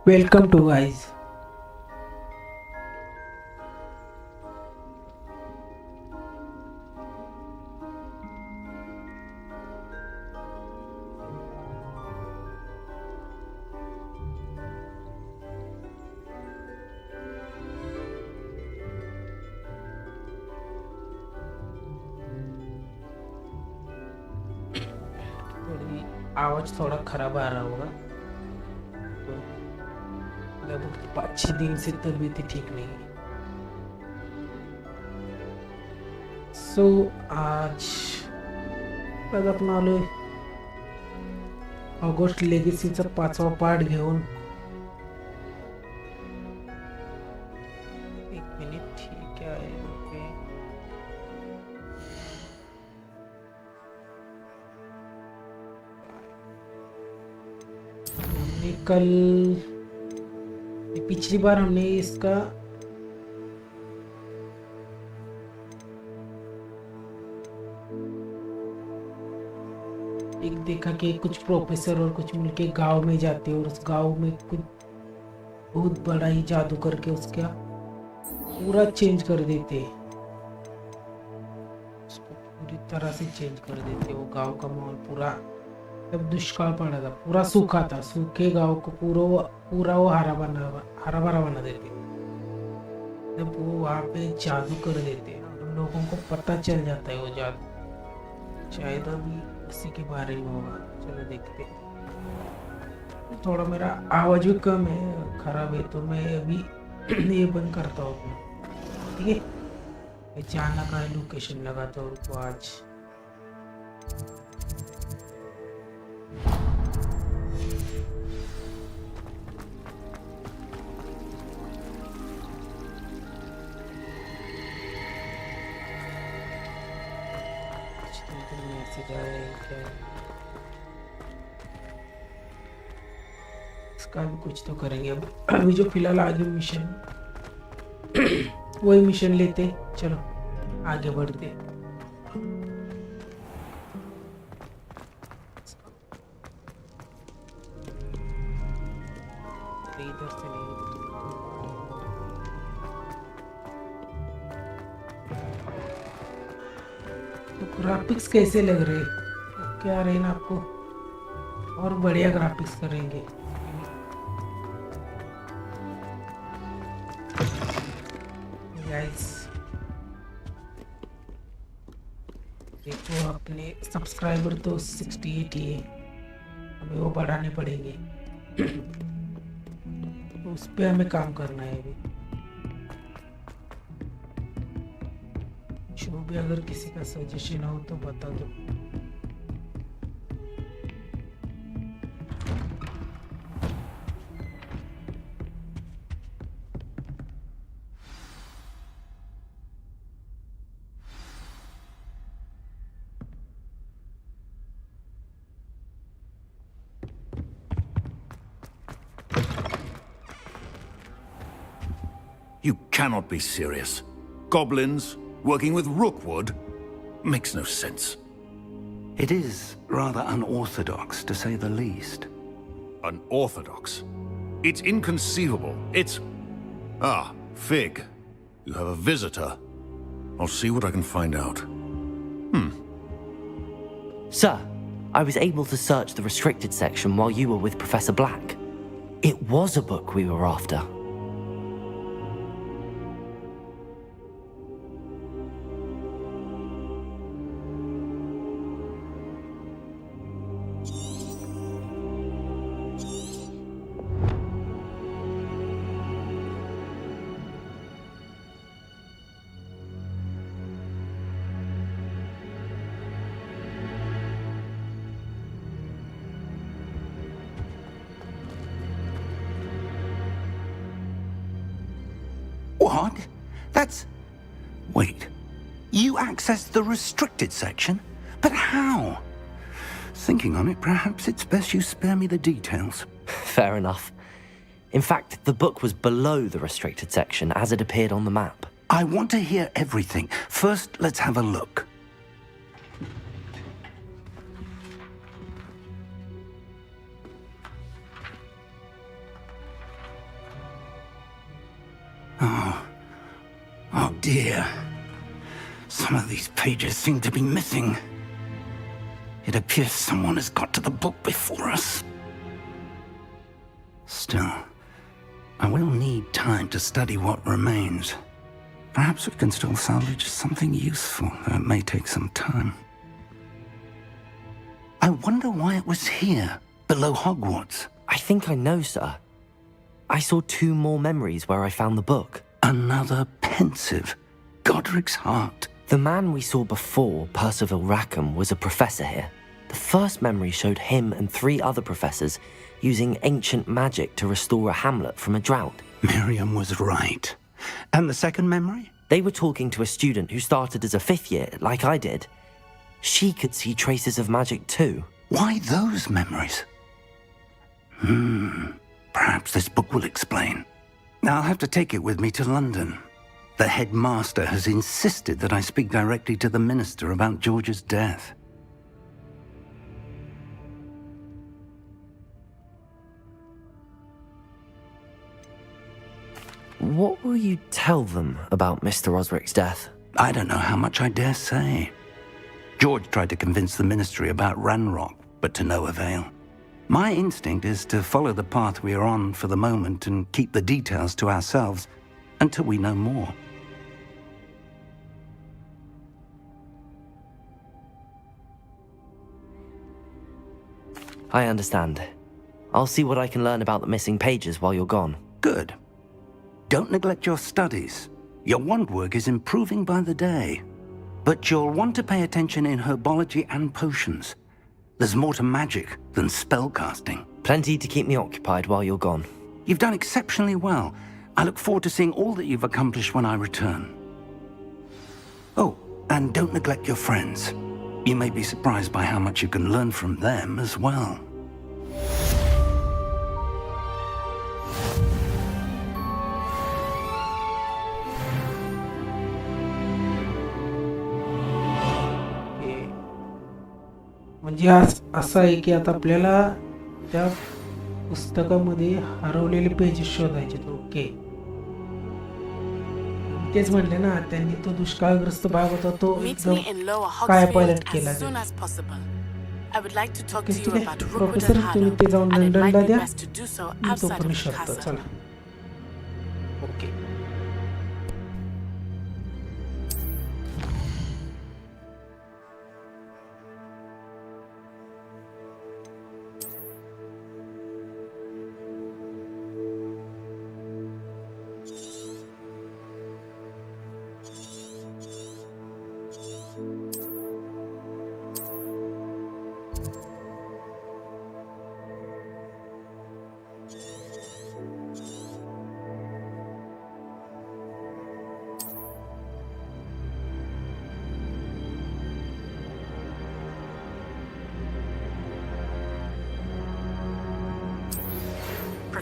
Welcome to guys. आवाज थोड़ा खराब आ रहा होगा। लगभग 5-6 दिन से तबीयत ठीक नहीं है। आज आपण आलोय ऑगस्ट लेगसीचा 5वा पार्ट घेऊन। एक मिनिट, ठीक आहे, ओके। कल पिछली बार हमने इसका एक देखा कि कुछ प्रोफेसर और कुछ मिलके गांव में जाते और उस गांव में कुछ बहुत बड़ा ही जादू करके उसका पूरा चेंज कर देते, उसको पूरी तरह से चेंज कर देते। वो गांव का माहौल पूरा, जब दुष्काल पड़ा था, पूरा सूखा था, सूखे गांव को पूरा वो हरा भरा बना देते। जब वो वहाँ पे जादू कर देते और लोगों को पता चल जाता है वो जादू, शायद अभी उसी के बारे में होगा। चलो देखते हैं। थोड़ा मेरा आवाज भी कम है, खराब है, तो मैं अभी ये बंद करता हूँ अपना, ठीक है। मैं जाना का लोकेशन लगाता हूँ रुको आज। इसका भी कुछ तो करेंगे। अभी जो फिलहाल आगे मिशन वही मिशन लेते, चलो आगे बढ़ते। इधर से नहीं, तो ग्राफिक्स कैसे लग रहे? क्या रहे ना आपको, और बढ़िया ग्राफिक्स करेंगे। गाइस देखो, अपने सब्सक्राइबर तो 68 ही है, हमें वो बढ़ाने पड़ेंगे। तो उस पे हमें काम करना है अभी। जो भी अगर किसी का सजेशन हो तो बता दो। You cannot be serious. Goblins working with rookwood makes no sense. It is rather unorthodox, to say the least. Unorthodox? It's inconceivable. It's... Ah, Fig. You have a visitor. I'll see what I can find out. Sir, I was able to search the restricted section while you were with Professor Black. It was a book we were after. What? That's... Wait. You accessed the restricted section? But how? Thinking on it, perhaps it's best you spare me the details. Fair enough. In fact, the book was below the restricted section as it appeared on the map. I want to hear everything. First, let's have a look. dear. Some of these pages seem to be missing. It appears someone has got to the book before us. Still, I will need time to study what remains. Perhaps we can still salvage something useful, though it may take some time. I wonder why it was here, below Hogwarts. I think I know, sir. I saw 2 more memories where I found the book. Another pensive Godric's heart. The man we saw before, Percival Rackham, was a professor here. The first memory showed him and 3 other professors using ancient magic to restore a hamlet from a drought. Miriam was right. And the second memory? They were talking to a student who started as a 5th year, like I did. She could see traces of magic too. Why those memories? Perhaps this book will explain. I'll have to take it with me to London. The headmaster has insisted that I speak directly to the minister about George's death. What will you tell them about Mr. Osric's death? I don't know how much I dare say. George tried to convince the ministry about Ranrock, but to no avail. My instinct is to follow the path we are on for the moment and keep the details to ourselves until we know more. I understand. I'll see what I can learn about the missing pages while you're gone. Good. Don't neglect your studies. Your wand work is improving by the day. But you'll want to pay attention in herbology and potions. There's more to magic than spellcasting. Plenty to keep me occupied while you're gone. You've done exceptionally well. I look forward to seeing all that you've accomplished when I return. Oh, and don't neglect your friends. You may be surprised by how much you can learn from them as well. म्हणजे असं आहे की आता आपल्याला त्या पुस्तकामध्ये हरवलेले pages शोधायचे. Okay, तेच म्हणले ना त्यांनी तो दुष्काळग्रस्त भाग होता तो एकदम काय पायलट केला. प्रोफेसर तुम्ही ते जाऊन लंडनला द्या, मी तो पण शोधतो. चला. Okay,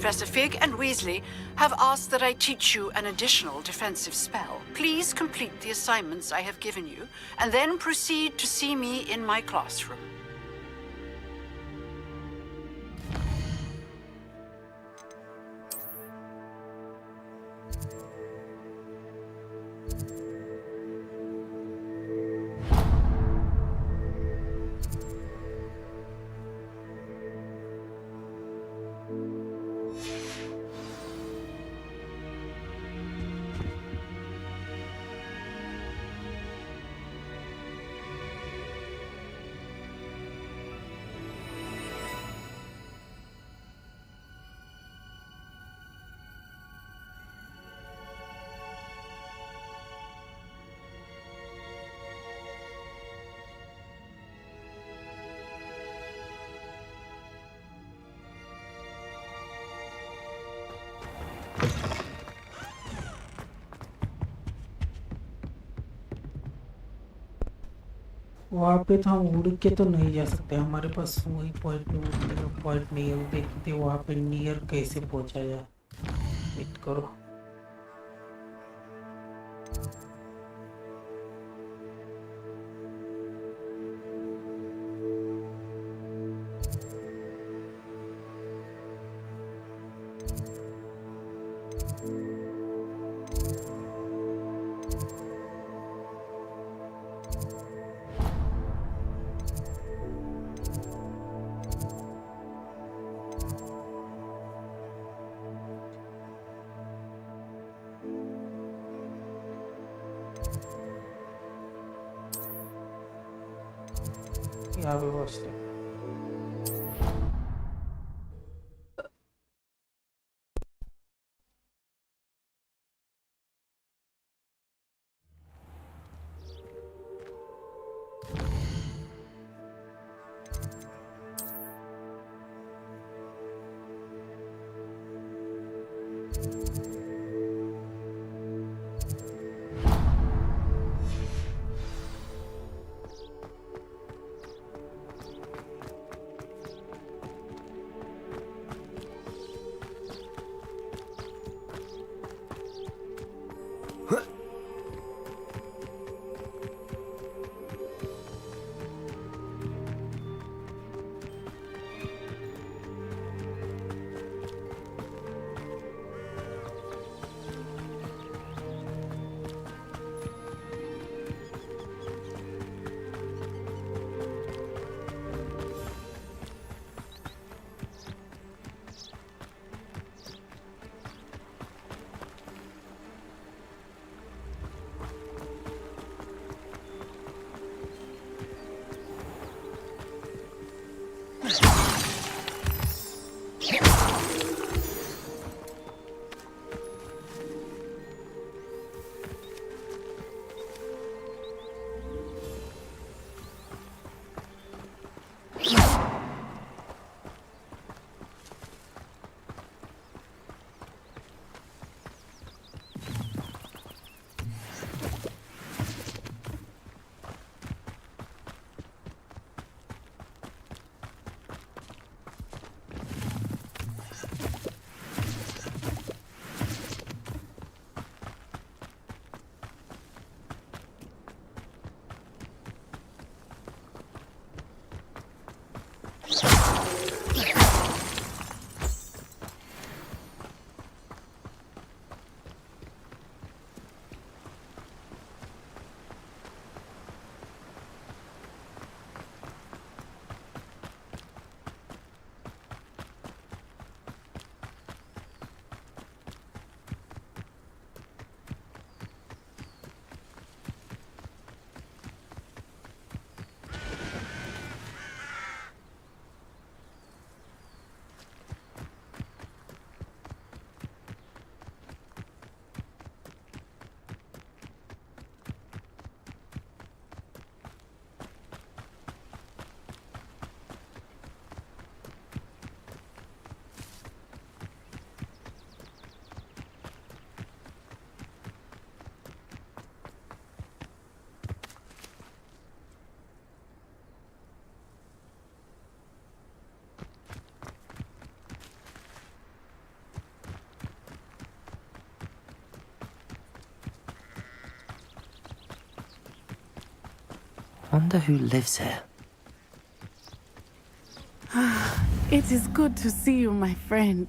Professor Fig and Weasley have asked that I teach you an additional defensive spell. Please complete the assignments I have given you, and then proceed to see me in my classroom. वहाँ पे तो हम उड़ के तो नहीं जा सकते, हमारे पास वही पॉइंट नहीं है. देखते वहाँ पे नियर कैसे पहुँचा जाए. वेट करो. 50 వస్తాయి. Wonder who lives here. It is good to see you, my friend.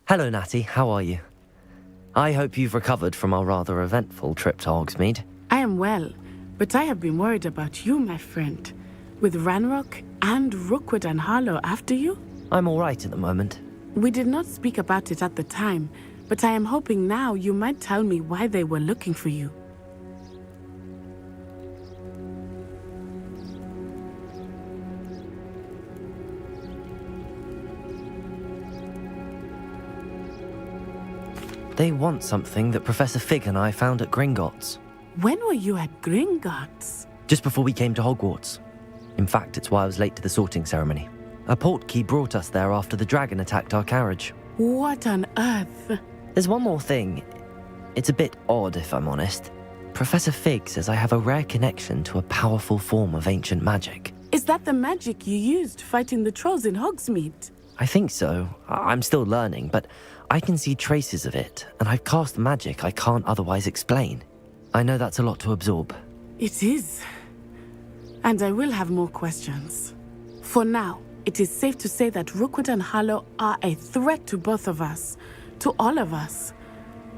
Hello, Natty. How are you? I hope you've recovered from our rather eventful trip to Hogsmeade. I am well, but I have been worried about you, my friend. With Ranrock and Rookwood and Harlow after you? I'm all right at the moment. We did not speak about it at the time, but I am hoping now you might tell me why they were looking for you. They want something that Professor Fig and I found at Gringotts. When were you at Gringotts? Just before we came to Hogwarts. In fact, it's why I was late to the sorting ceremony. A portkey brought us there after the dragon attacked our carriage. What on earth? There's one more thing. It's a bit odd, if I'm honest. Professor Fig says I have a rare connection to a powerful form of ancient magic. Is that the magic you used fighting the trolls in Hogsmeade? I think so. I'm still learning, but I can see traces of it, and I've cast magic I can't otherwise explain. I know that's a lot to absorb. It is. And I will have more questions. For now, it is safe to say that Rookwood and Harlow are a threat to both of us, to all of us,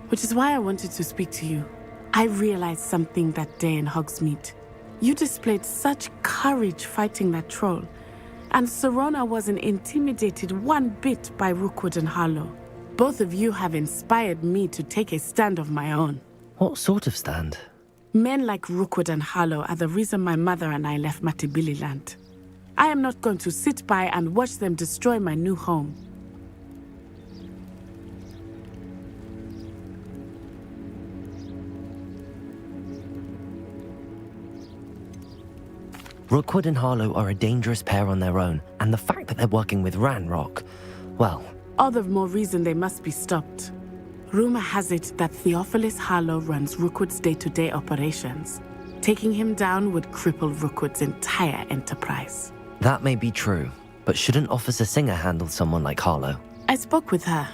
which is why I wanted to speak to you. I realized something that day in Hogsmeade. You displayed such courage fighting that troll, And Serona wasn't intimidated one bit by Rookwood and Harlow. Both of you have inspired me to take a stand of my own. What sort of stand? Men like Rookwood and Harlow are the reason my mother and I left Matibili land. I am not going to sit by and watch them destroy my new home. Rookwood and Harlow are a dangerous pair on their own, and the fact that they're working with Ranrock, well... All the more reason they must be stopped. Rumor has it that Theophilus Harlow runs Rookwood's day-to-day operations. Taking him down would cripple Rookwood's entire enterprise. That may be true, but shouldn't Officer Singer handle someone like Harlow? I spoke with her.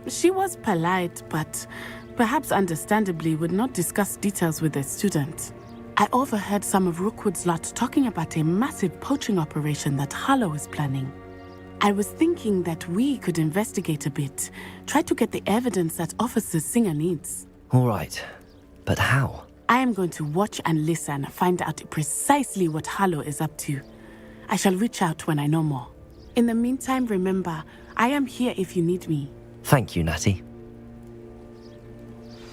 She was polite, but perhaps understandably would not discuss details with a student. I overheard some of Rookwood's lot talking about a massive poaching operation that Harlow is planning. I was thinking that we could investigate a bit, try to get the evidence that Officer Singer needs. All right, but how? I am going to watch and listen, find out precisely what Harlow is up to. I shall reach out when I know more. In the meantime, remember, I am here if you need me. Thank you, Natty.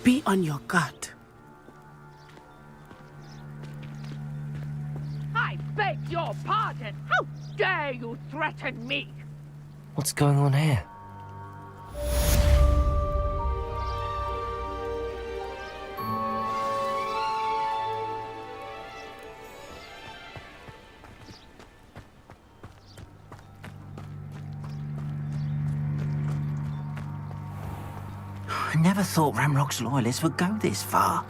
Be on your guard. I beg your pardon! How dare you threaten me? What's going on here? I never thought Ranrock's loyalists would go this far.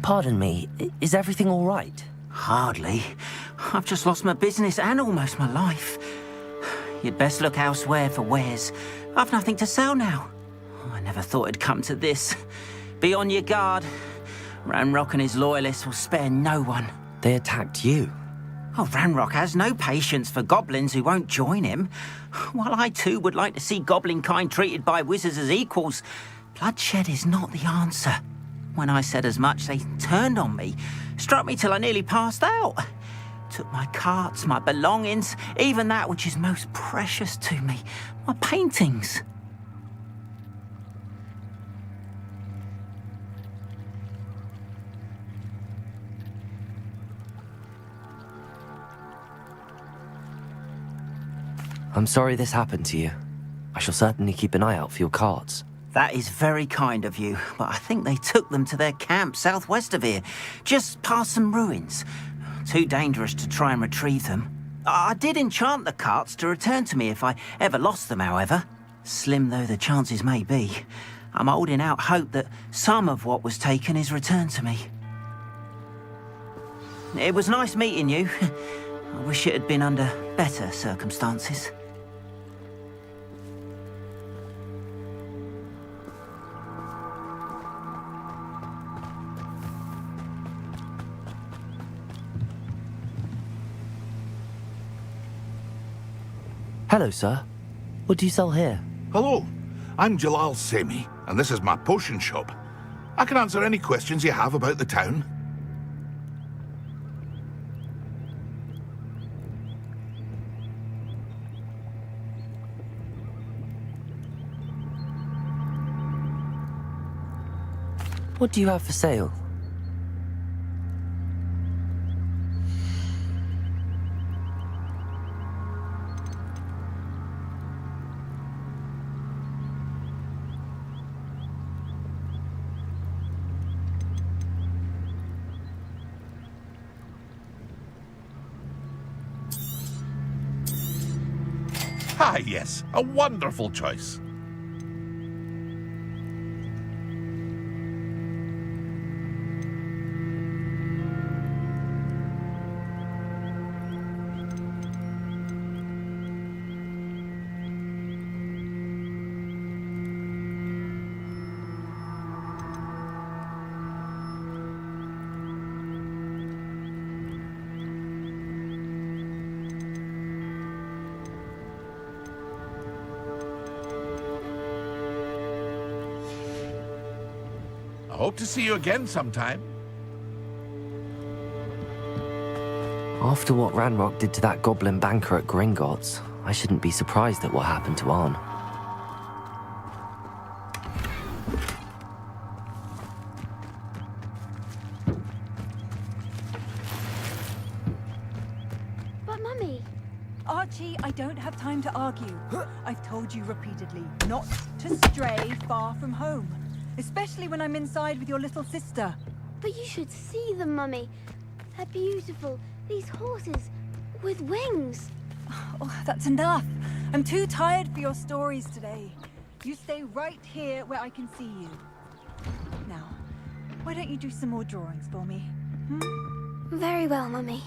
Pardon me, is everything all right? Hardly. I've just lost my business and almost my life. You'd best look elsewhere for wares. I've nothing to sell now. I never thought it'd come to this. Be on your guard. Ranrock and his loyalists will spare no one. They attacked you. Oh, Ranrock has no patience for goblins who won't join him. While I too would like to see goblin kind treated by wizards as equals, bloodshed is not the answer. When I said as much, they turned on me, struck me till I nearly passed out. Took my carts, my belongings, even that which is most precious to me, my paintings. I'm sorry this happened to you. I shall certainly keep an eye out for your cards. That is very kind of you, but I think they took them to their camp southwest of here, just past some ruins. Too dangerous to try and retrieve them. I did enchant the carts to return to me if I ever lost them, however. Slim though the chances may be, I'm holding out hope that some of what was taken is returned to me. It was nice meeting you. I wish it had been under better circumstances. Hello, sir. What do you sell here? Hello, I'm Jalal Semi, and this is my potion shop. I can answer any questions you have about the town. What do you have for sale? Ah, yes, a wonderful choice. I hope to see you again sometime. After what Ranrock did to that goblin banker at Gringotts, I shouldn't be surprised at what happened to Arn. But Mummy... Archie, I don't have time to argue. I've told you repeatedly not to stray far from home. Especially when I'm inside with your little sister. But you should see them, Mummy. They're beautiful. These horses with wings. Oh, that's enough. I'm too tired for your stories today. You stay right here where I can see you. Now, why don't you do some more drawings for me? Very well, Mummy.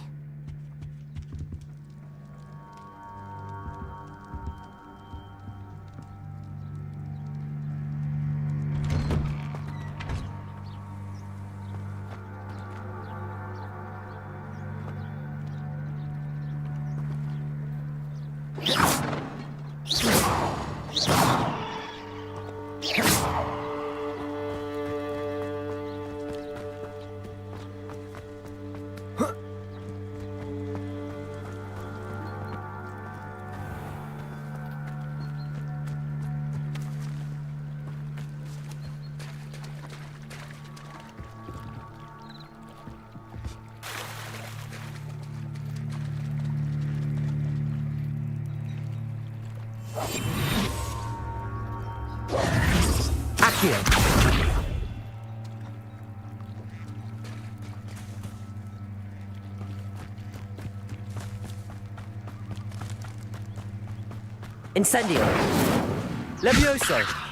Incendio! Levioso!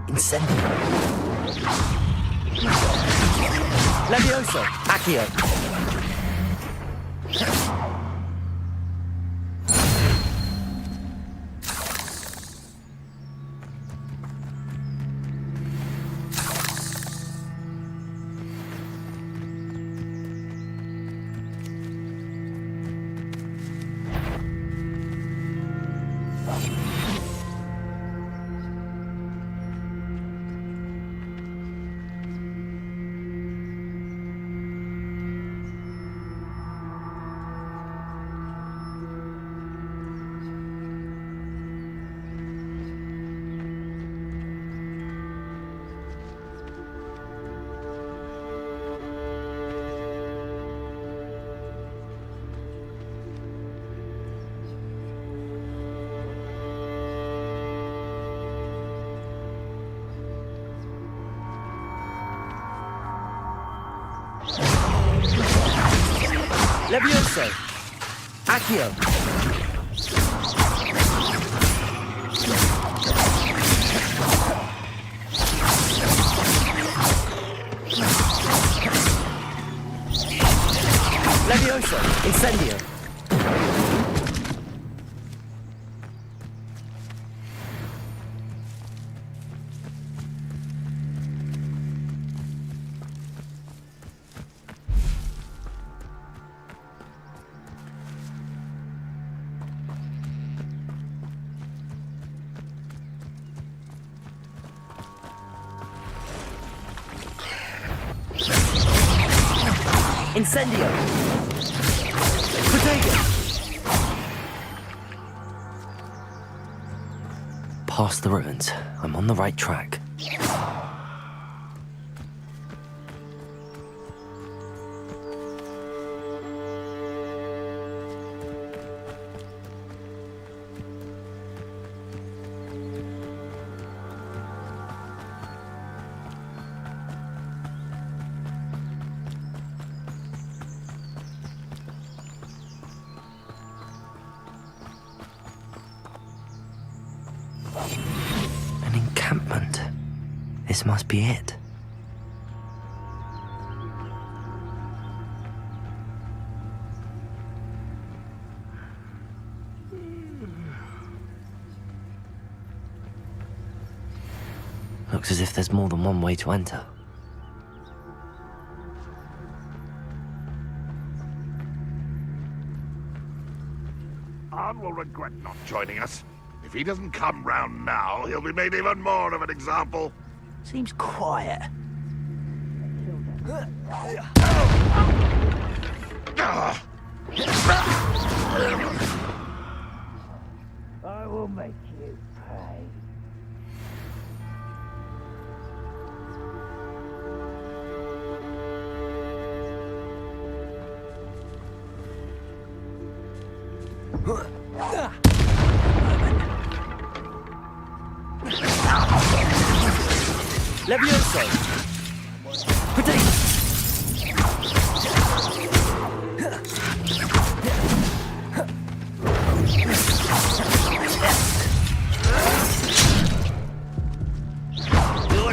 Incendio! Levioso! Accio! Levioso! Accio! Levioso! Incendio! Incendio! Past the ruins. I'm on the right track. An encampment. This must be it. Looks as if there's more than one way to enter. Arn will regret not joining us. If he doesn't come round now, he'll be made even more of an example. Seems quiet. I will make you pay. Levioso! Potato!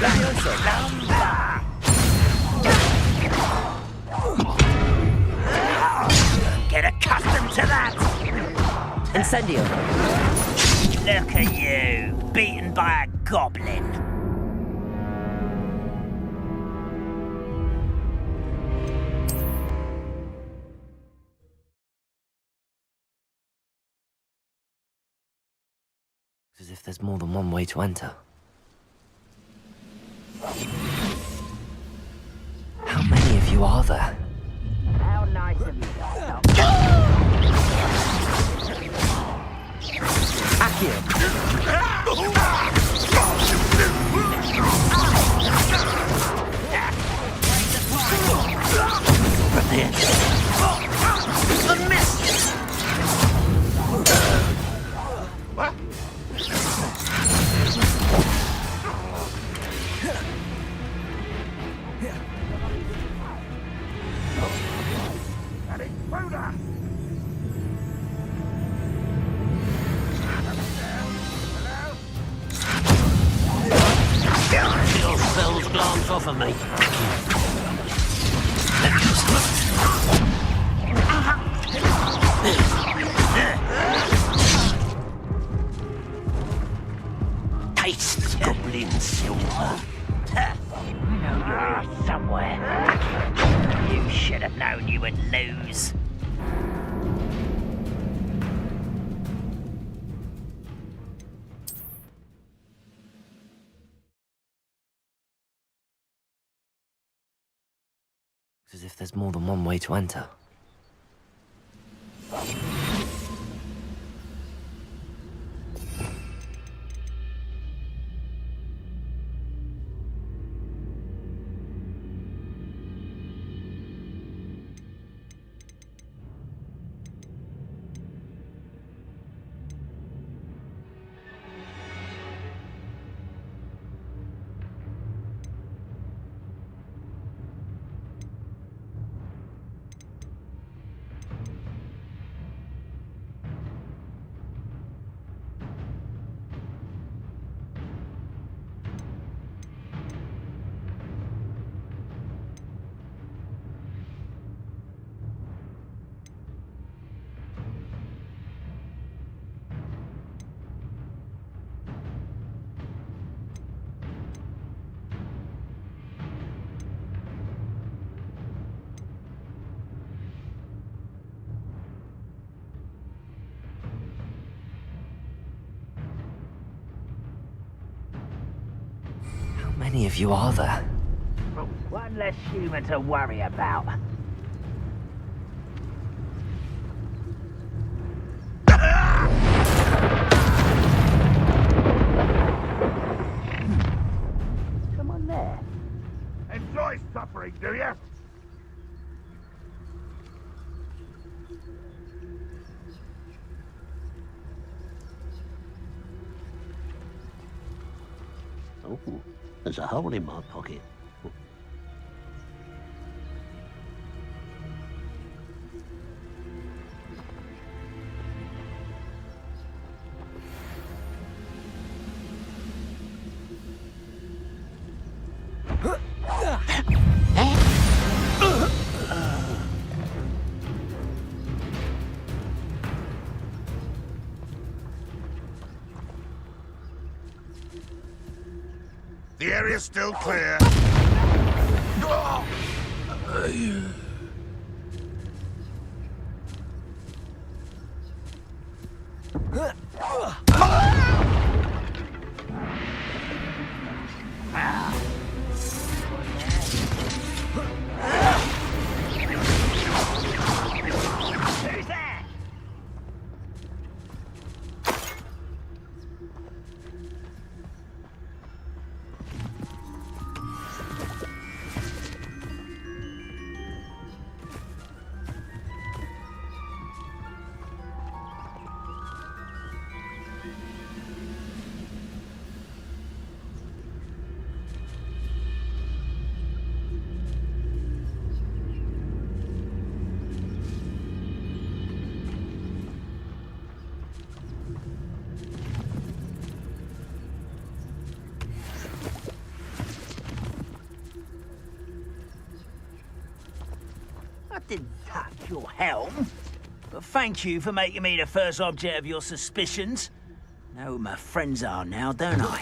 Levioso! Get accustomed to that! Incendio! Look at you, beaten by a goblin. As if there's more than one way to enter. How many of you are there? How nice of you. Accio! What? Your spells glance off of me. Taste goblin silver. I know you're here somewhere. You should have known you would lose. As if there's more than one way to enter. How many of you are there? One less human to worry about. Oh, there's a hole in my pocket. The area's still clear. I didn't touch your helm. But thank you for making me the first object of your suspicions. Know who my friends are now, don't I?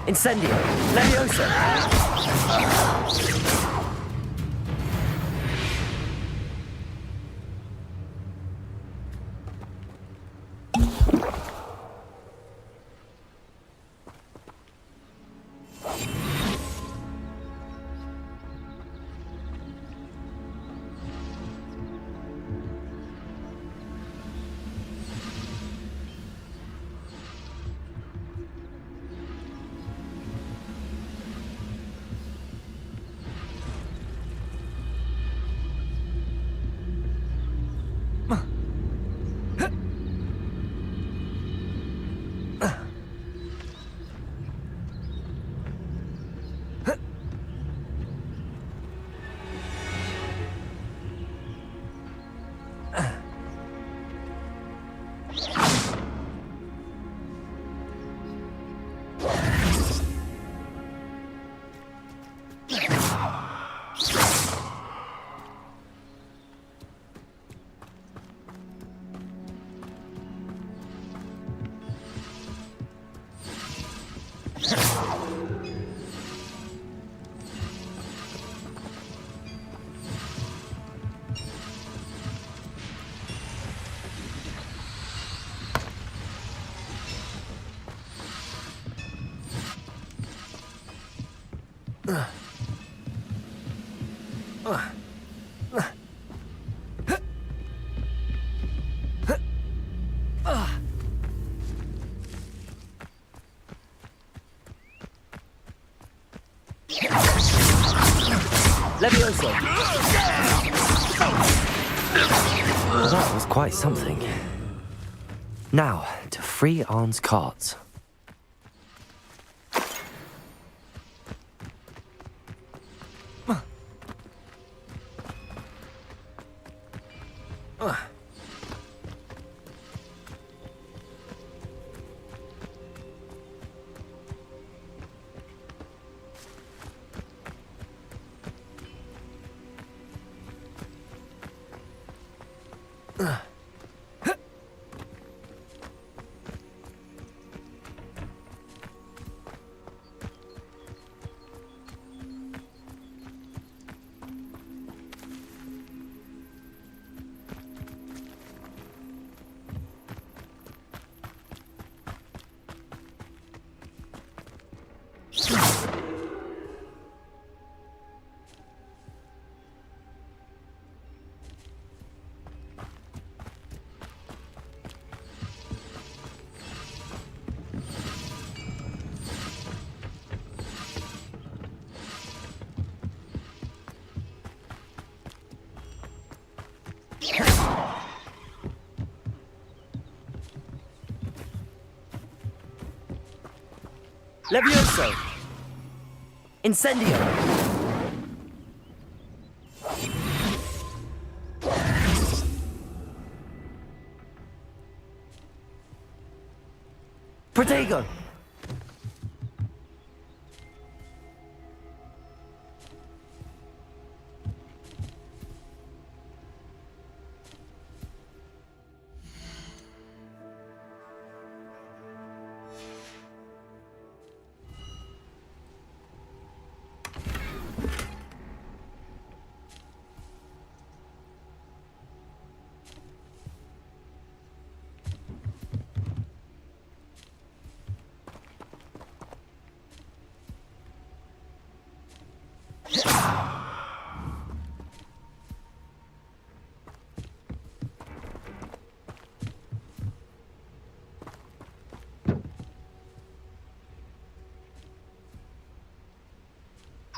Incendio! Leviosa! Leviosa! That was quite something. Now, to free Arn's carts. Levioso! Incendio! Protego!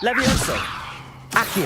Levioso! Accio!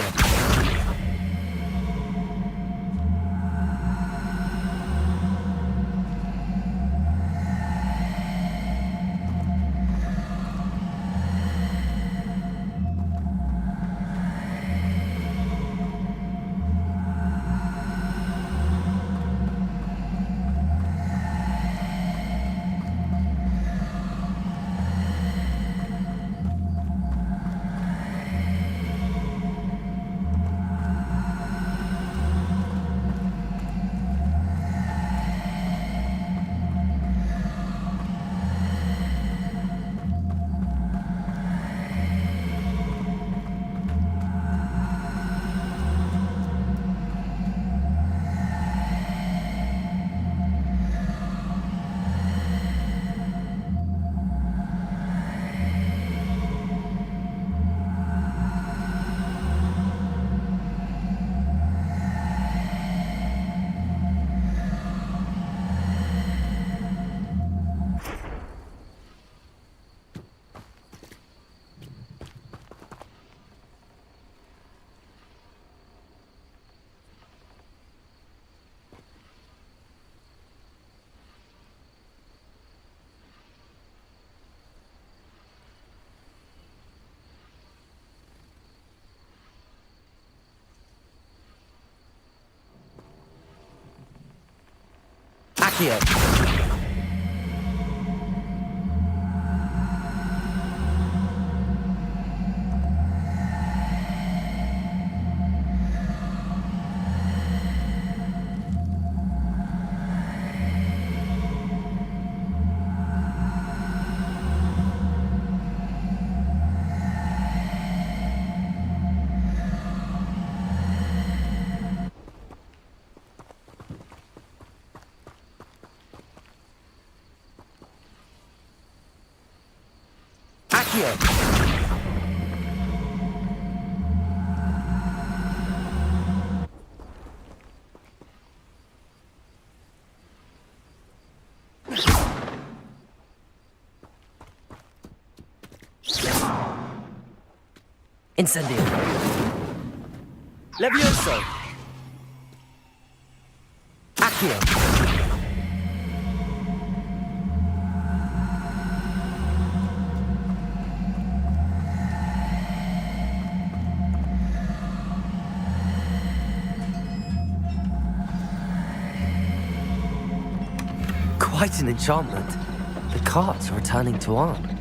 Accio! Incendio! Levioso! Accio! Quite an enchantment. The carts are returning to Arn.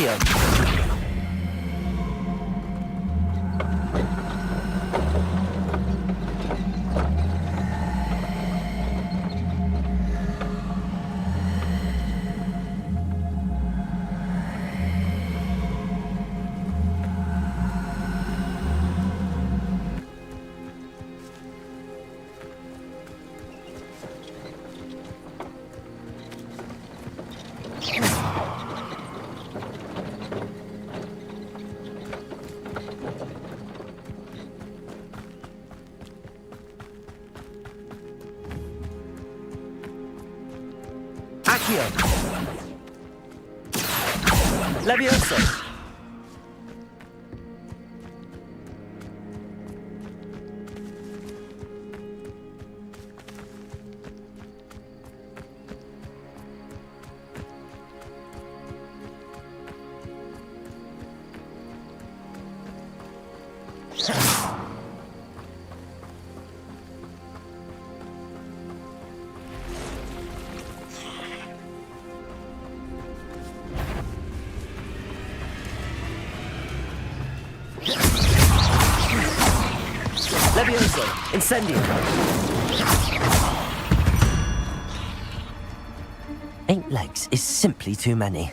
Accio. Accio. Levioso. Levioso. Incendio. 8 legs is simply too many.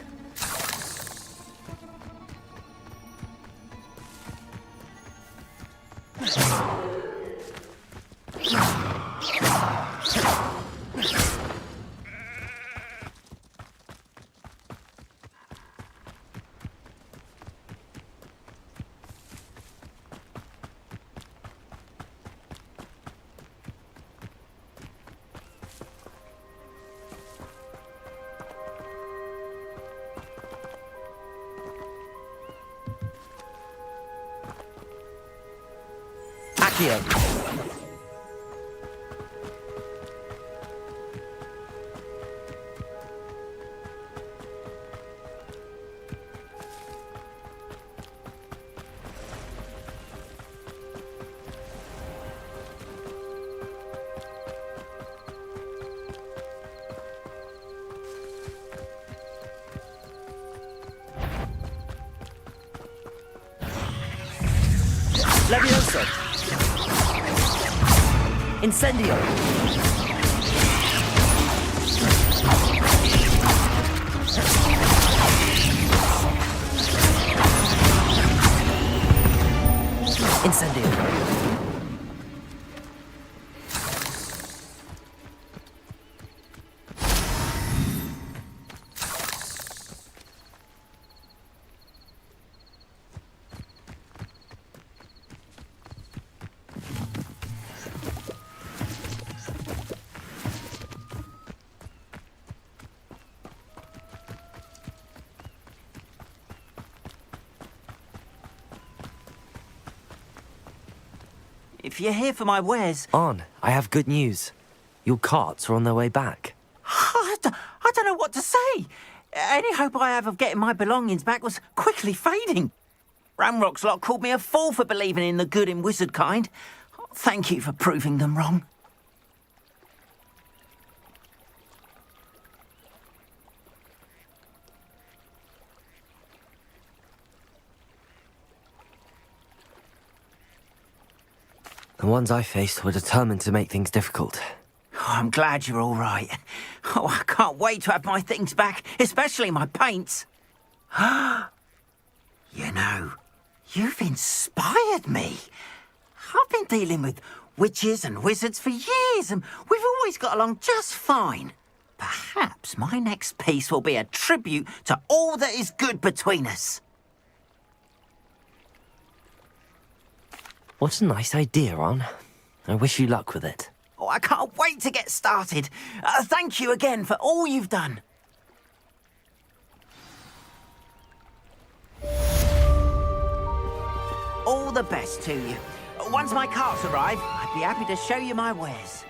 Accio. Levioso. Incendio. Incendio. If you're here for my wares... On, I have good news. Your carts are on their way back. I don't know what to say. Any hope I have of getting my belongings back was quickly fading. Ramrock's lot called me a fool for believing in the good in wizard kind. Thank you for proving them wrong. The ones I faced were determined to make things difficult. Oh, I'm glad you're all right. Oh, I can't wait to have my things back, especially my paints. You know, you've inspired me. I've been dealing with witches and wizards for years, and we've always got along just fine. Perhaps my next piece will be a tribute to all that is good between us. What a nice idea, Ron. I wish you luck with it. Oh, I can't wait to get started. Thank you again for all you've done. All the best to you. Once my carts arrive, I'd be happy to show you my wares.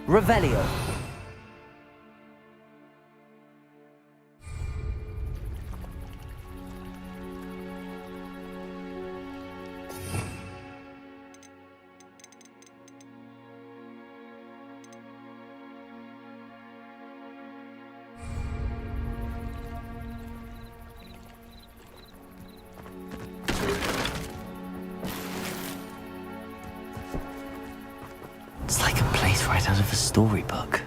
Revelio. It's like a place right out of a storybook.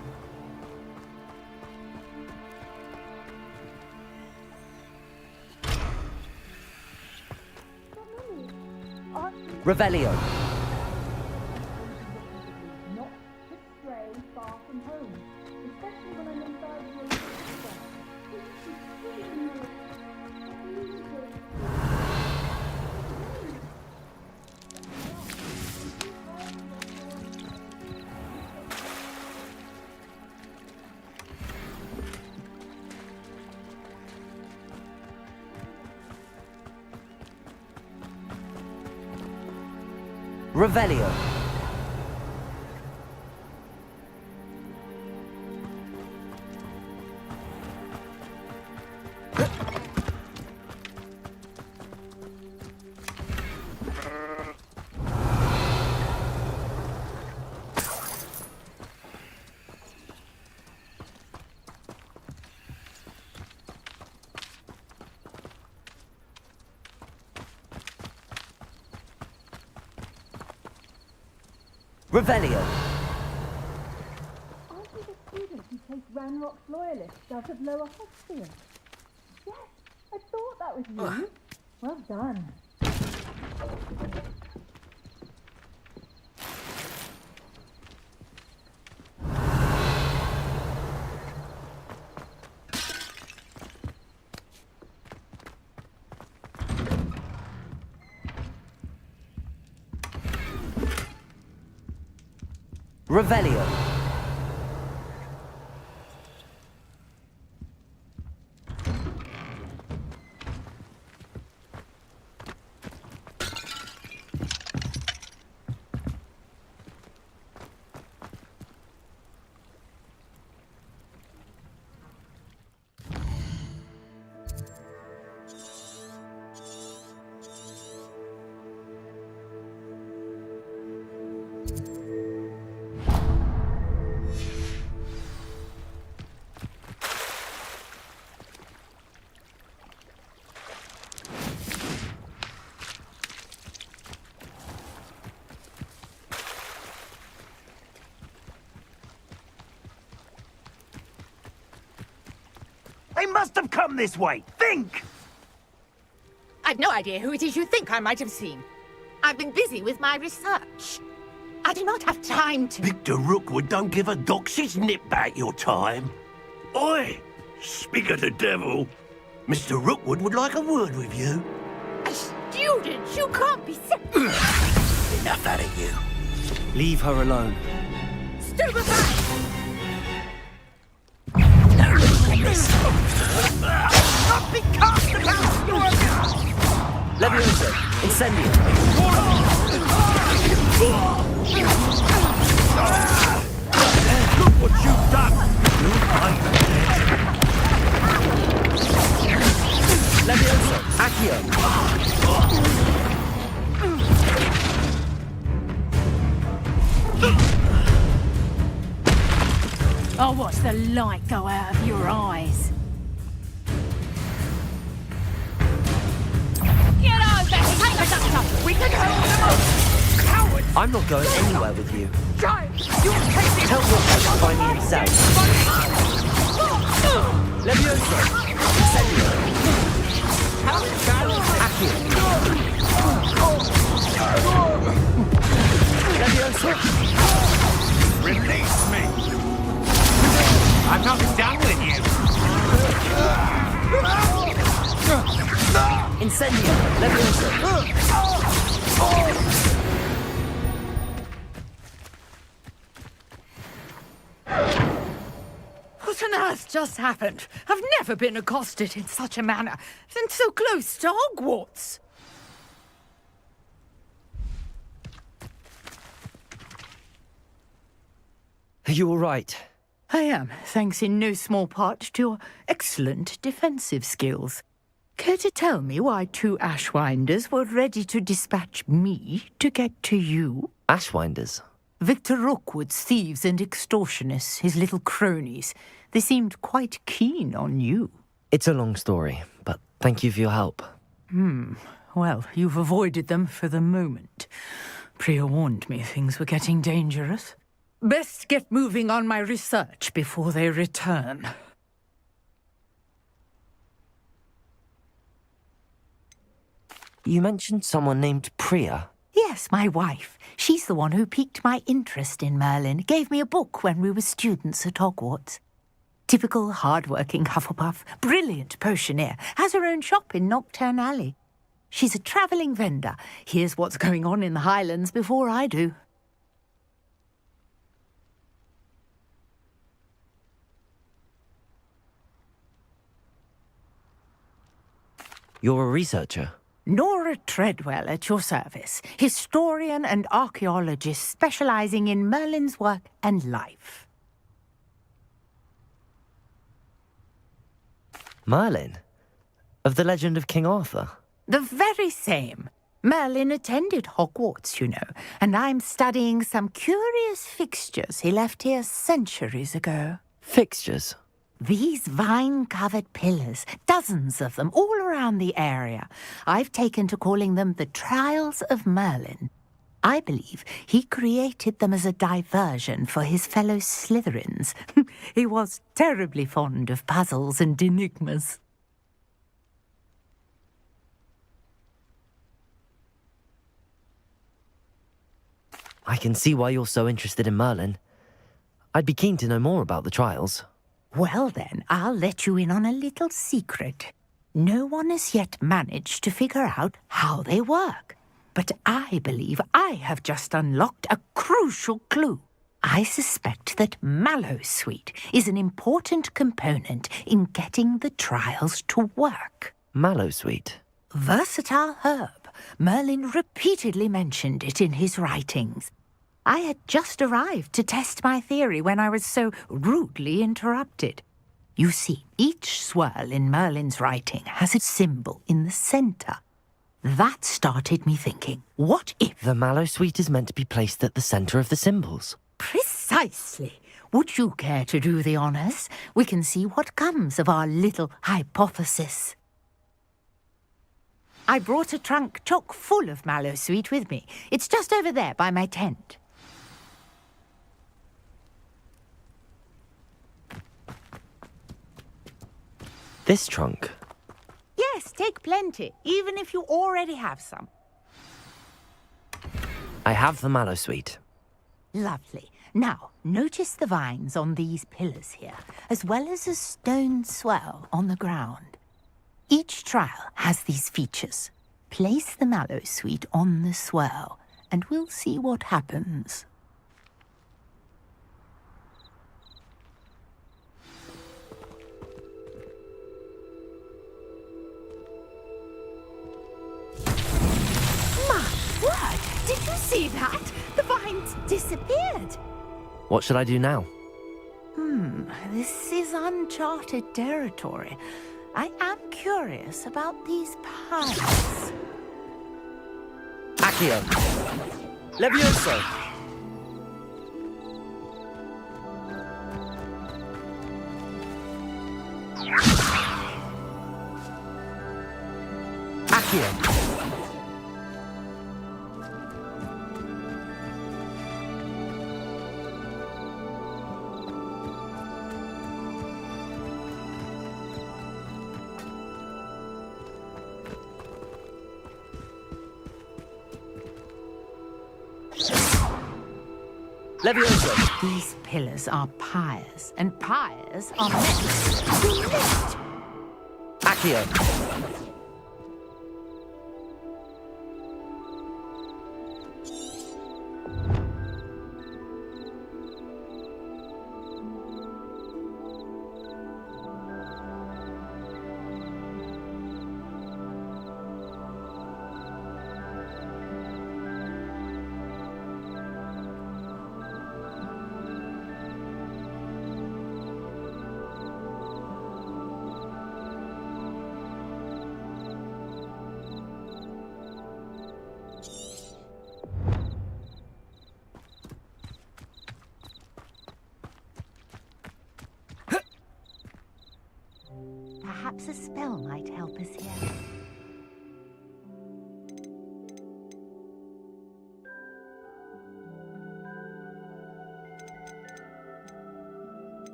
Revelio. Not to stray far from home, especially when I'm inside your sister. Revelio. Revelio. Aren't you the student who chased Ranrock's loyalists out of Lower Hogsfield? Yes, I thought that was you. Well done. Revelio. They must have come this way. Think! I've no idea who it is you think I might have seen. I've been busy with my research. I do not have time to... Victor Rookwood don't give a doxy's nip back your time. Oi! Speak of the devil. Mr. Rookwood would like a word with you. A student? You can't be so... Enough out of you. Leave her alone. Stupefy! Not be cast against your... Levioso. Incendio. Look what you've done. Levioso. Accio. I'll watch the light go out of your eyes. Get on, Becky! Take us up! We can hold them up! Coward! I'm not going anywhere with you. Giant! You're taking... Tell Rookwood to find me himself. Levioso. Incendio. Accio. Levioso. Release me! I'm not done with you! Incendio. Levioso. What on earth just happened? I've never been accosted in such a manner, and so close to Hogwarts. Are you all right? I am, thanks in no small part to your excellent defensive skills. Care to tell me why 2 Ashwinders were ready to dispatch me to get to you? Ashwinders? Victor Rookwood's thieves and extortionists, his little cronies. They seemed quite keen on you. It's a long story, but thank you for your help. Well, you've avoided them for the moment. Priya warned me things were getting dangerous. Best get moving on my research before they return. You mentioned someone named Priya. Yes, my wife. She's the one who piqued my interest in Merlin. Gave me a book when we were students at Hogwarts. Typical hard-working Hufflepuff, brilliant potioneer, has her own shop in Nocturne Alley. She's a travelling vendor. Hears what's going on in the Highlands before I do. You're a researcher? Nora Treadwell at your service, historian and archaeologist specialising in Merlin's work and life. Merlin? Of the legend of King Arthur? The very same. Merlin attended Hogwarts, you know, and I'm studying some curious fixtures he left here centuries ago. Fixtures? These vine-covered pillars, dozens of them, all around the area. I've taken to calling them the Trials of Merlin. I believe he created them as a diversion for his fellow Slytherins. He was terribly fond of puzzles and enigmas. I can see why you're so interested in Merlin. I'd be keen to know more about the trials. Well then, I'll let you in on a little secret. No one has yet managed to figure out how they work. But I believe I have just unlocked a crucial clue. I suspect that Mallowsweet is an important component in getting the trials to work. Mallowsweet? Versatile herb. Merlin repeatedly mentioned it in his writings. I had just arrived to test my theory when I was so rudely interrupted. You see, each swirl in Merlin's writing has a symbol in the centre. That started me thinking, what if... The Mallowsweet is meant to be placed at the centre of the symbols. Precisely. Would you care to do the honours? We can see what comes of our little hypothesis. I brought a trunk chock full of Mallowsweet with me. It's just over there by my tent. This trunk? Yes, take plenty, even if you already have some. I have the Mallowsweet. Lovely. Now, notice the vines on these pillars here, as well as a stone swell on the ground. Each trial has these features. Place the Mallowsweet on the swell, and we'll see what happens. Did you see that? The vines disappeared. What should I do now? This is uncharted territory. I am curious about these piles. Accio. Levioso. Accio. Levioso. These pillars are pyres, and pyres are meant to lift. Accio. Perhaps a spell might help us here.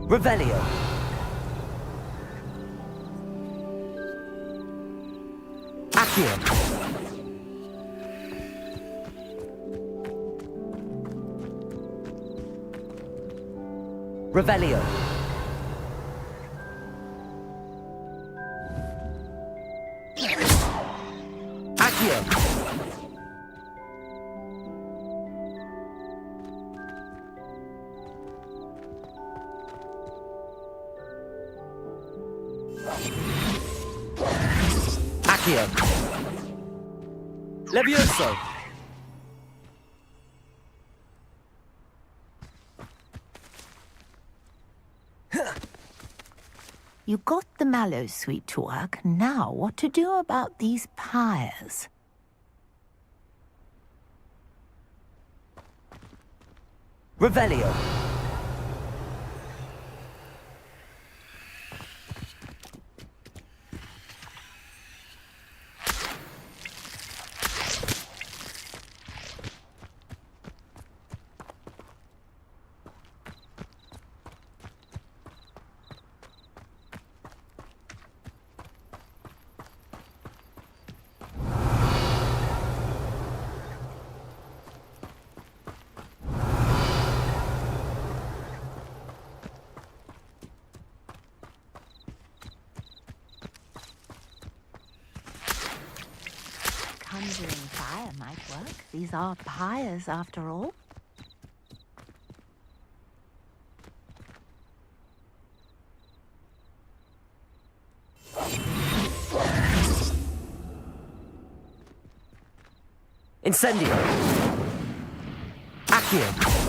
Revelio. Accio. Revelio. Accio. Accio. Levioso. You got the mallow suite to work. Now, what to do about these pyres? Revelio. Conjuring fire might work. These are pyres, after all. Incendio. Accio.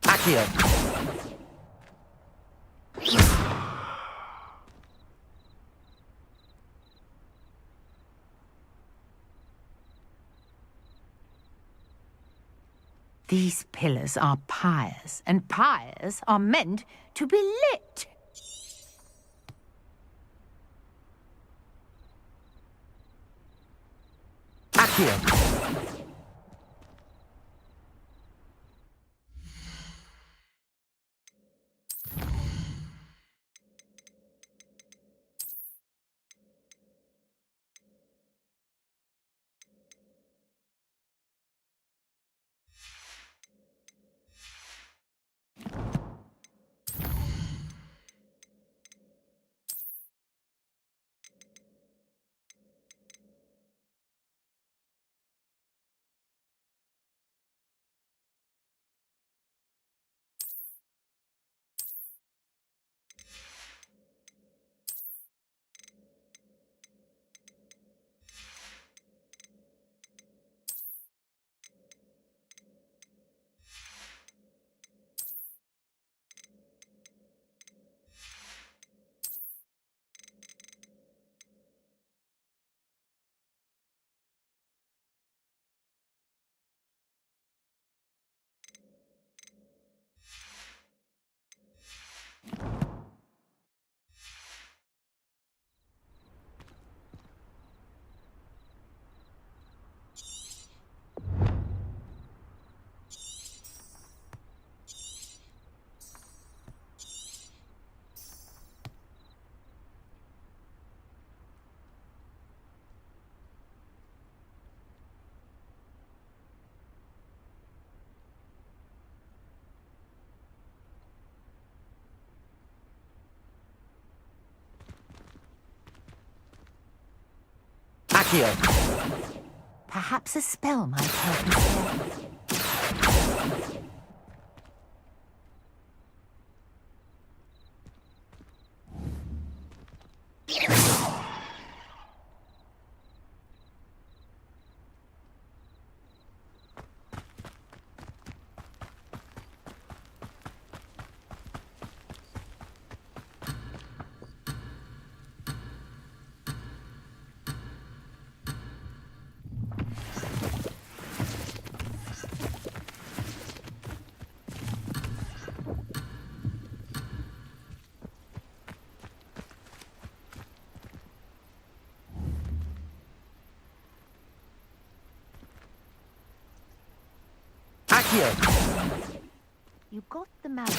Accio. These pillars are pyres, and pyres are meant to be lit. Accio. Accio. Perhaps a spell might help us here. Accio. You got the magic.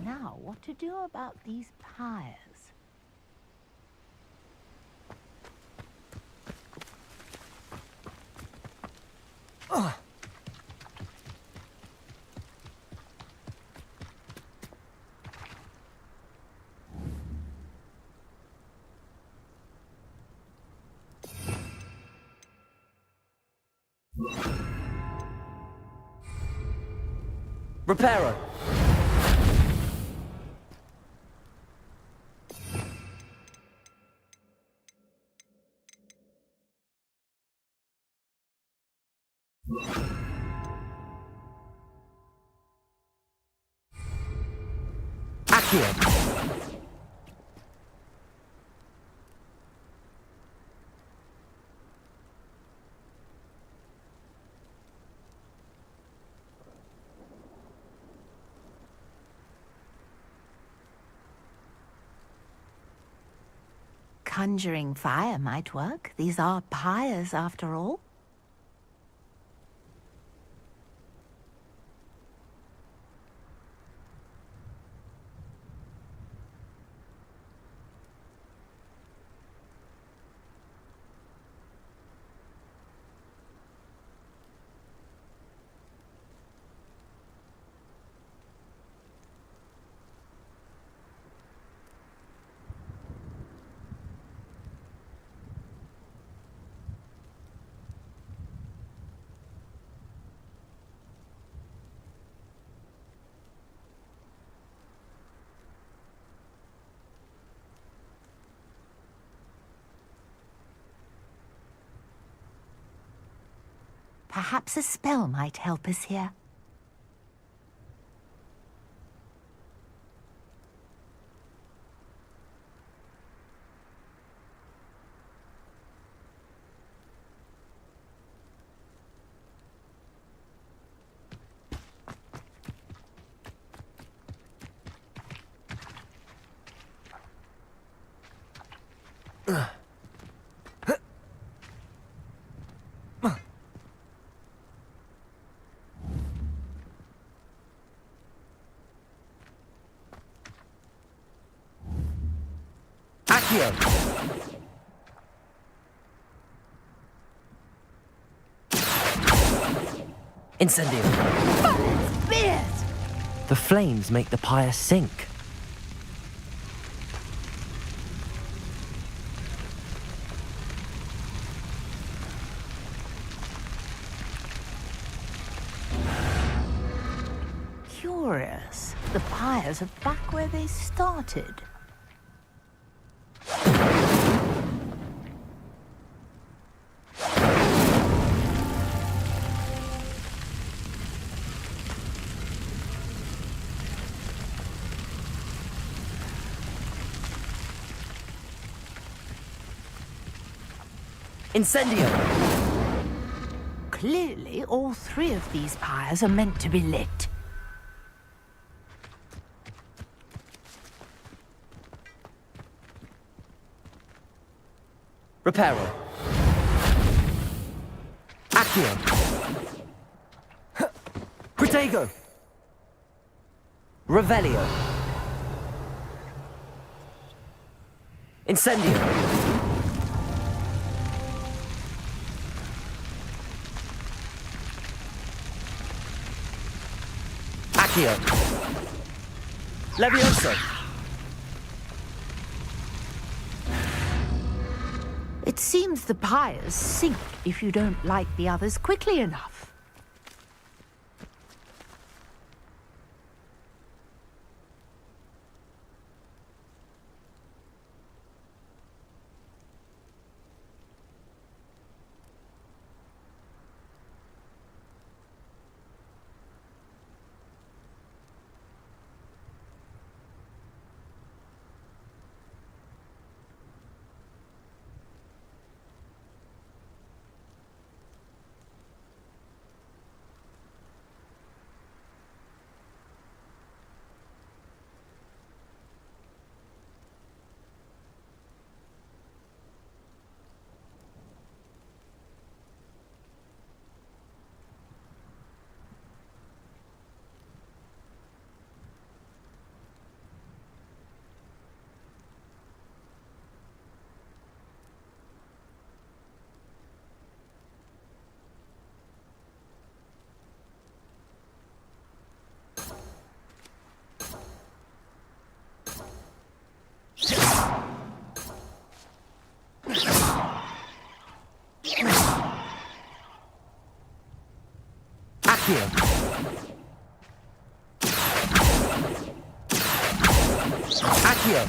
Now, what to do about these pyres? Reparo. Accio. Conjuring fire might work. These are pyres, after all. Perhaps a spell might help us here. Incendio. The flames make the pyre sink. Curious. The pyres are back where they started. Incendio! Clearly, all three of these pyres are meant to be lit. Reparo. Accio. Protego. Revelio. Incendio. Accio. Levioso. It seems the pyres sink if you don't light the others quickly enough. Accio. Accio.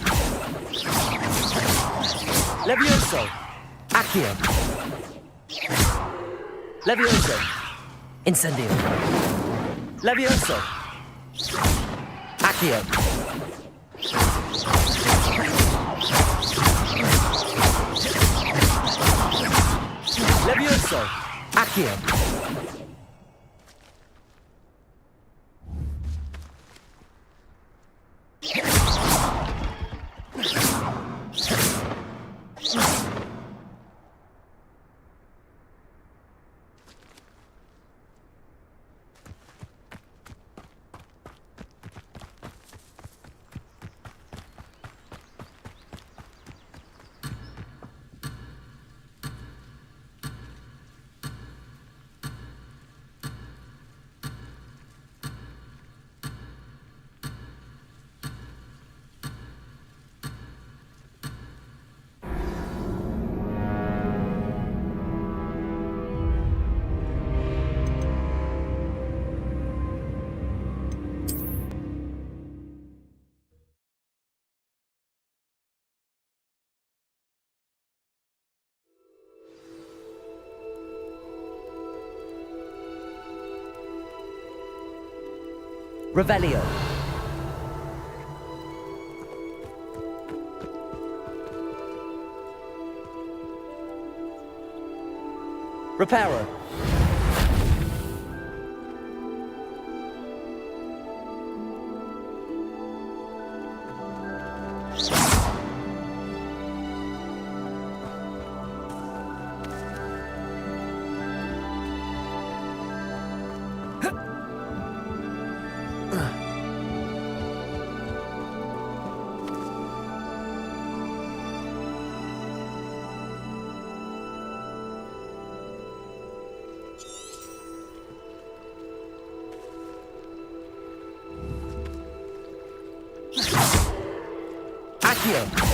Levioso. Accio. Levioso. Incendio. Levioso. Accio. Levioso. Accio. Revelio. Reparo. Accio.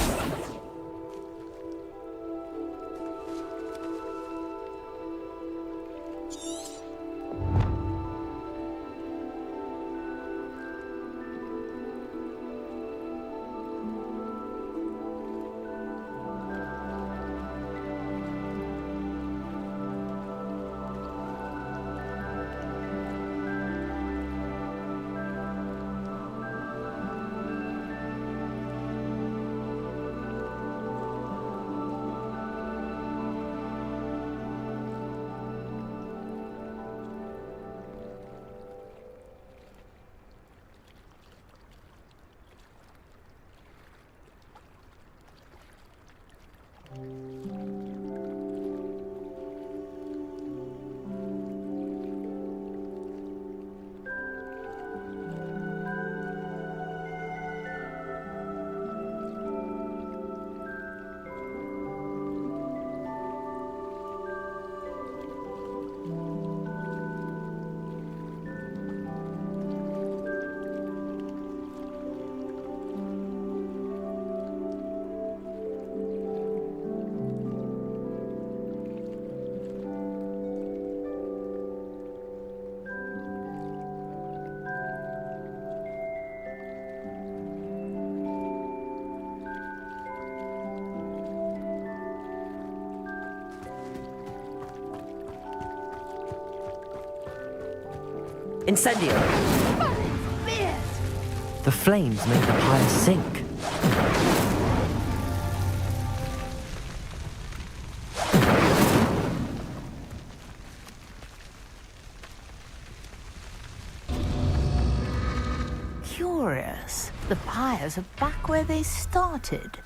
Incendio. The flames made the pyre sink. Curious. The pyres are back where they started.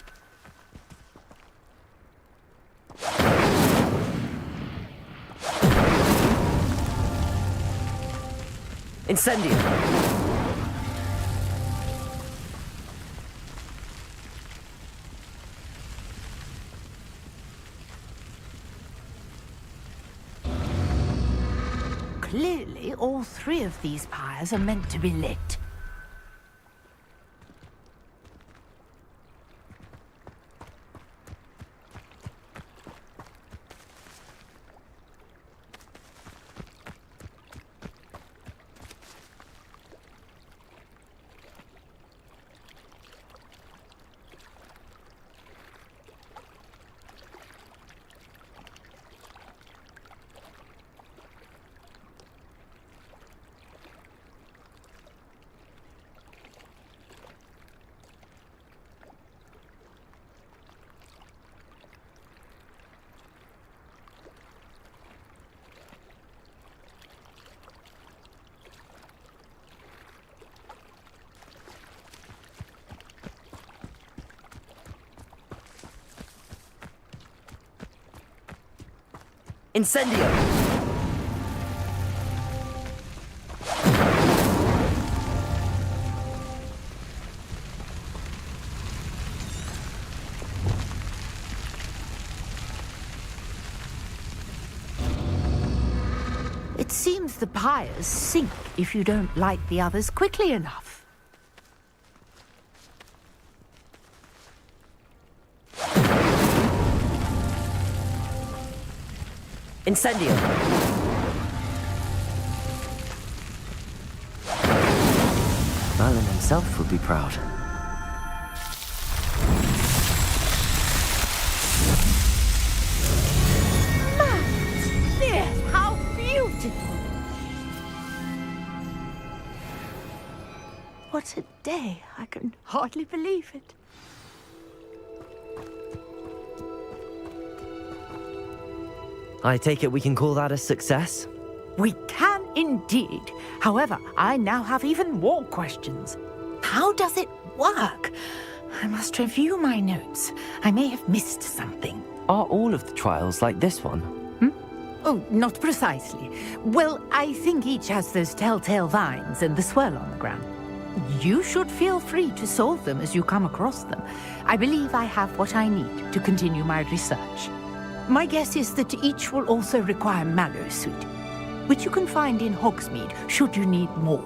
Incendio. Clearly, all three of these pyres are meant to be lit. Incendio. It seems the pyres sink if you don't light the others quickly enough. Incendio. Merlin himself would be proud. There, how beautiful! What a day. I can hardly believe it. I take it we can call that a success? We can indeed. However, I now have even more questions. How does it work? I must review my notes. I may have missed something. Are all of the trials like this one? Oh, not precisely. Well, I think each has those telltale vines and the swirl on the ground. You should feel free to solve them as you come across them. I believe I have what I need to continue my research. My guess is that each will also require mallow suit, which you can find in Hogsmeade should you need more.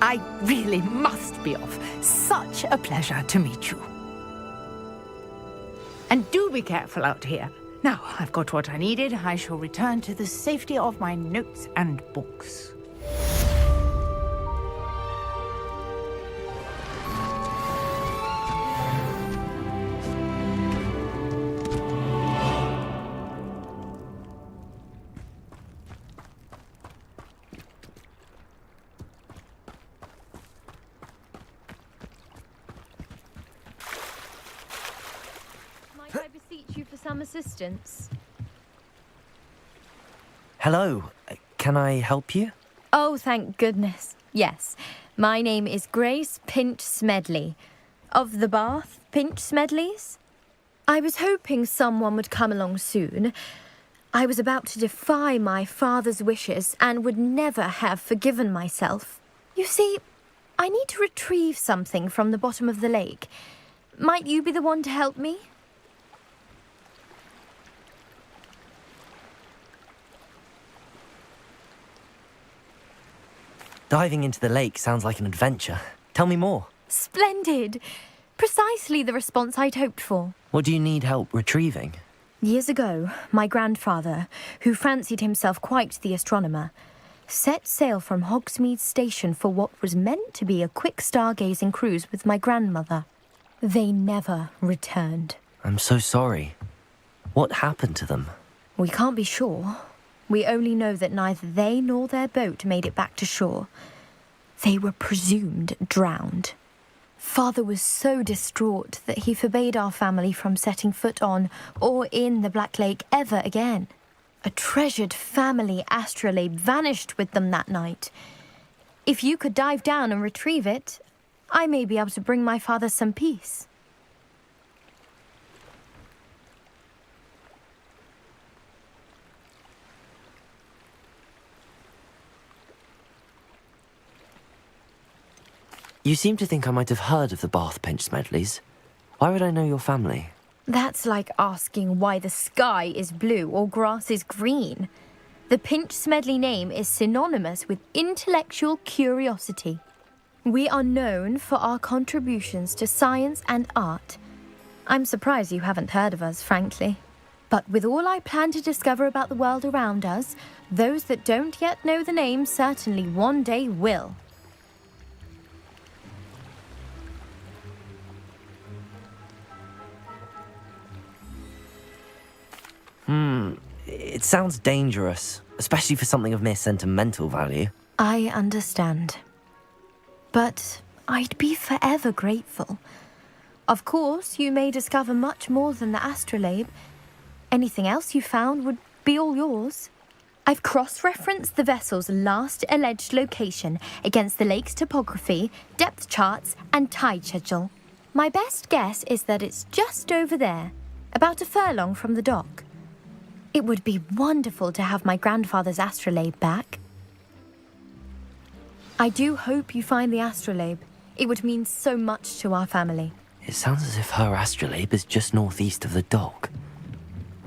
I really must be off. Such a pleasure to meet you. And do be careful out here. Now, I've got what I needed. I shall return to the safety of my notes and books. I beseech you for some assistance. Hello, can I help you? Oh, thank goodness. Yes, my name is Grace Pinch-Smedley, of the Bath Pinch-Smedleys. I was hoping someone would come along soon. I was about to defy my father's wishes and would never have forgiven myself. You see, I need to retrieve something from the bottom of the lake. Might you be the one to help me? Diving into the lake sounds like an adventure. Tell me more. Splendid! Precisely the response I'd hoped for. What do you need help retrieving? Years ago, my grandfather, who fancied himself quite the astronomer, set sail from Hogsmeade Station for what was meant to be a quick stargazing cruise with my grandmother. They never returned. I'm so sorry. What happened to them? We can't be sure. We only know that neither they nor their boat made it back to shore. They were presumed drowned. Father was so distraught that he forbade our family from setting foot on or in the Black Lake ever again. A treasured family astrolabe vanished with them that night. If you could dive down and retrieve it, I may be able to bring my father some peace. You seem to think I might have heard of the Bath Pinch Smedleys. Why would I know your family? That's like asking why the sky is blue or grass is green. The Pinch Smedley name is synonymous with intellectual curiosity. We are known for our contributions to science and art. I'm surprised you haven't heard of us, frankly. But with all I plan to discover about the world around us, those that don't yet know the name certainly one day will. It sounds dangerous, especially for something of mere sentimental value. I understand. But I'd be forever grateful. Of course, you may discover much more than the astrolabe. Anything else you found would be all yours. I've cross-referenced the vessel's last alleged location against the lake's topography, depth charts, and tide schedule. My best guess is that it's just over there, about a furlong from the dock. It would be wonderful to have my grandfather's astrolabe back. I do hope you find the astrolabe. It would mean so much to our family. It sounds as if her astrolabe is just northeast of the dock.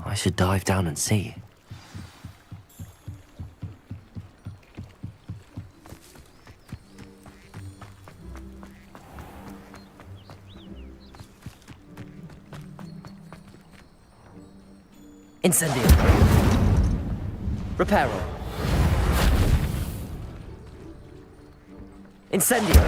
I should dive down and see. Incendio. Reparo. Incendio.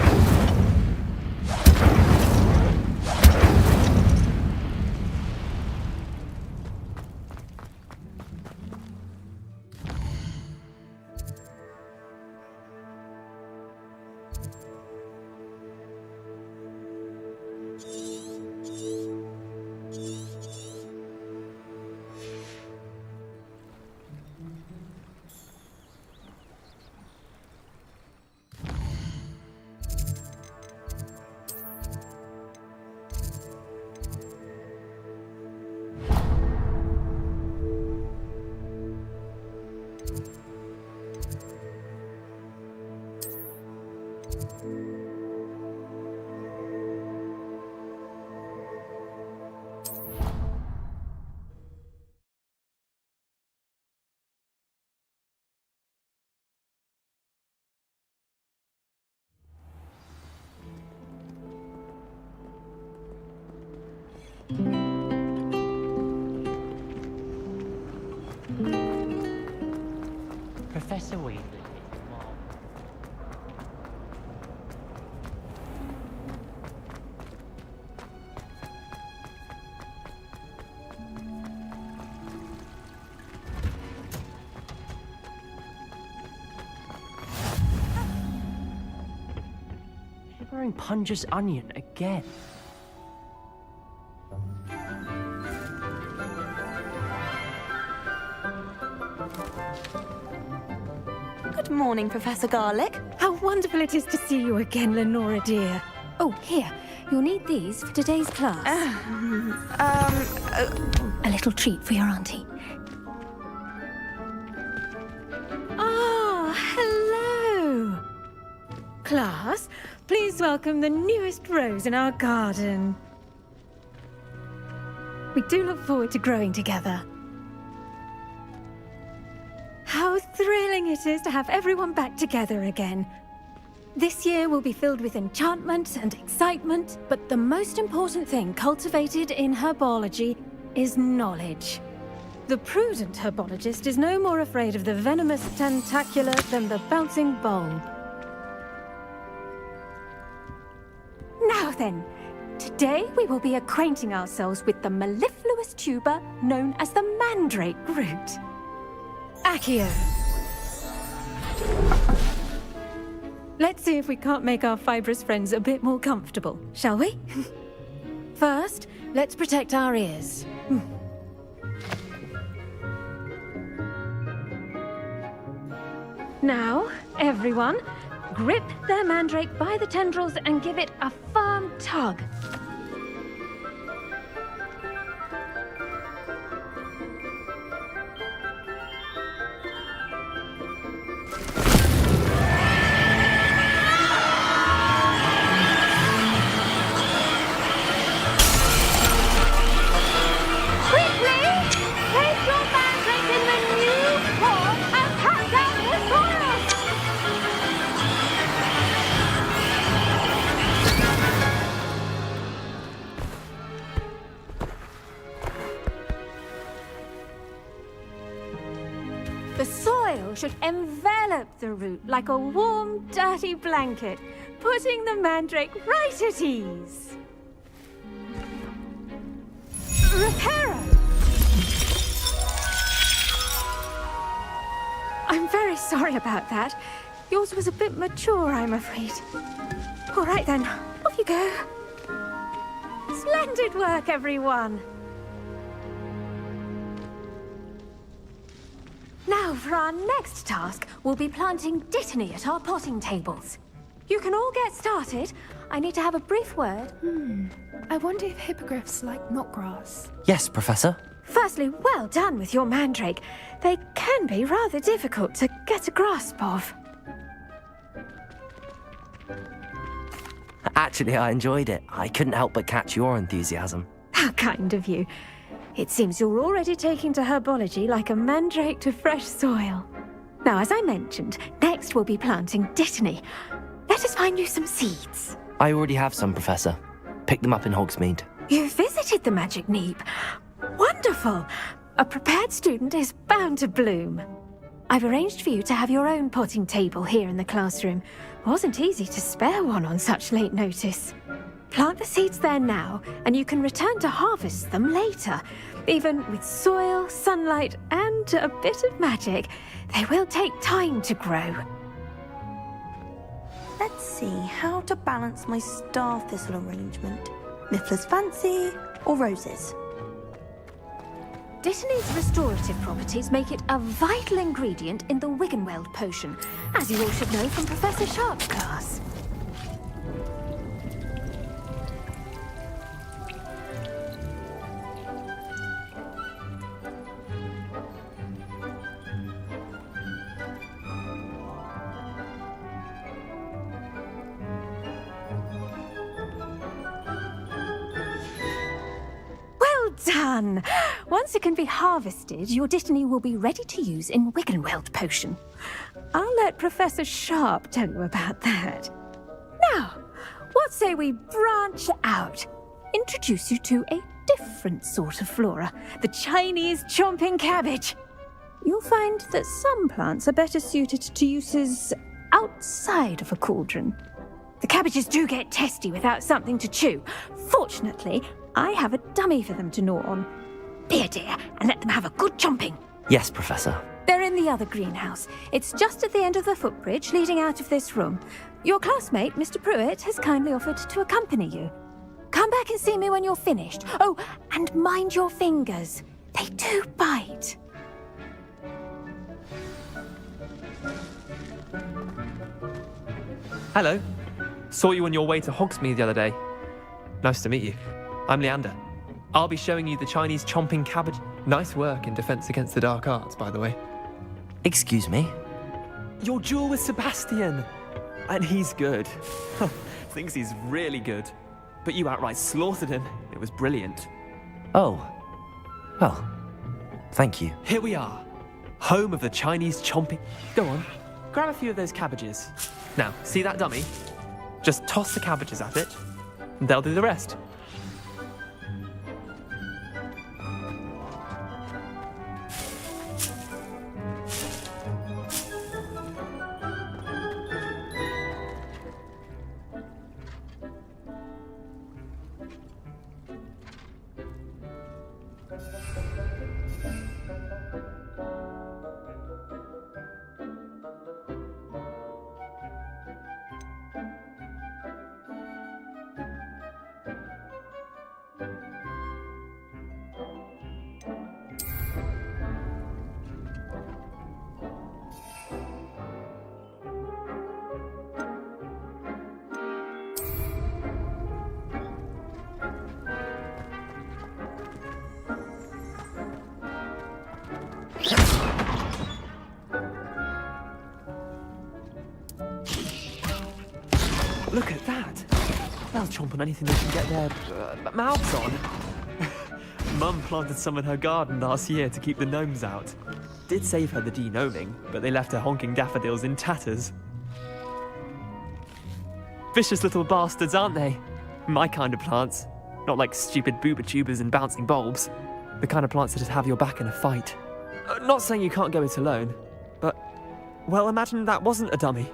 Professor Wheatley. Shivering Punger's onion again. Good morning, Professor Garlic. How wonderful it is to see you again, Lenora dear. Oh, here. You'll need these for today's class. A little treat for your auntie. Ah, hello. Class, please welcome the newest rose in our garden. We do look forward to growing together. How thrilling it is to have everyone back together again. This year will be filled with enchantment and excitement, but the most important thing cultivated in herbology is knowledge. The prudent herbologist is no more afraid of the venomous tentacula than the bouncing bulb. Now then, today we will be acquainting ourselves with the mellifluous tuber known as the mandrake root. Accio. Let's see if we can't make our fibrous friends a bit more comfortable, shall we? First, let's protect our ears. Now, everyone, grip their mandrake by the tendrils and give it a firm tug. The soil should envelop the root like a warm, dirty blanket, putting the mandrake right at ease. Reparo! I'm very sorry about that. Yours was a bit mature, I'm afraid. All right then, off you go. Splendid work, everyone. Now, for our next task, we'll be planting Dittany at our potting tables. You can all get started. I need to have a brief word. I wonder if hippogriffs like knotgrass. Yes, Professor. Firstly, well done with your mandrake. They can be rather difficult to get a grasp of. Actually, I enjoyed it. I couldn't help but catch your enthusiasm. How kind of you. It seems you're already taking to herbology like a mandrake to fresh soil. Now, as I mentioned, next we'll be planting Dittany. Let us find you some seeds. I already have some, Professor. Picked them up in Hogsmeade. You visited the Magic Neep. Wonderful! A prepared student is bound to bloom. I've arranged for you to have your own potting table here in the classroom. Wasn't easy to spare one on such late notice. Plant the seeds there now, and you can return to harvest them later. Even with soil, sunlight, and a bit of magic, they will take time to grow. Let's see how to balance my star thistle arrangement. Miffler's Fancy or roses? Dittany's restorative properties make it a vital ingredient in the Wiggenweld potion, as you all should know from Professor Sharp's class. Done! Once it can be harvested, your Dittany will be ready to use in Wiggenweld potion. I'll let Professor Sharp tell you about that. Now, what say we branch out? Introduce you to a different sort of flora, the Chinese chomping cabbage. You'll find that some plants are better suited to uses outside of a cauldron. The cabbages do get testy without something to chew. Fortunately, I have a dummy for them to gnaw on. Be a dear and let them have a good chomping. Yes, Professor. They're in the other greenhouse. It's just at the end of the footbridge leading out of this room. Your classmate, Mr. Pruitt, has kindly offered to accompany you. Come back and see me when you're finished. Oh, and mind your fingers. They do bite. Hello. Saw you on your way to Hogsmeade the other day. Nice to meet you. I'm Leander. I'll be showing you the Chinese chomping cabbage. Nice work in Defense Against the Dark Arts, by the way. Excuse me? Your duel with Sebastian. And he's good. Thinks he's really good. But you outright slaughtered him. It was brilliant. Oh. Well, thank you. Here we are. Home of the Chinese chomping... Go on, grab a few of those cabbages. Now, see that dummy? Just toss the cabbages at it, and they'll do the rest. chomp on anything they can get their mouths on. Mum planted some in her garden last year to keep the gnomes out. Did save her the de-gnoming, but they left her honking daffodils in tatters. Vicious little bastards, aren't they? My kind of plants. Not like stupid booba tubers and bouncing bulbs. The kind of plants that just have your back in a fight. Not saying you can't go it alone, but, well, imagine that wasn't a dummy.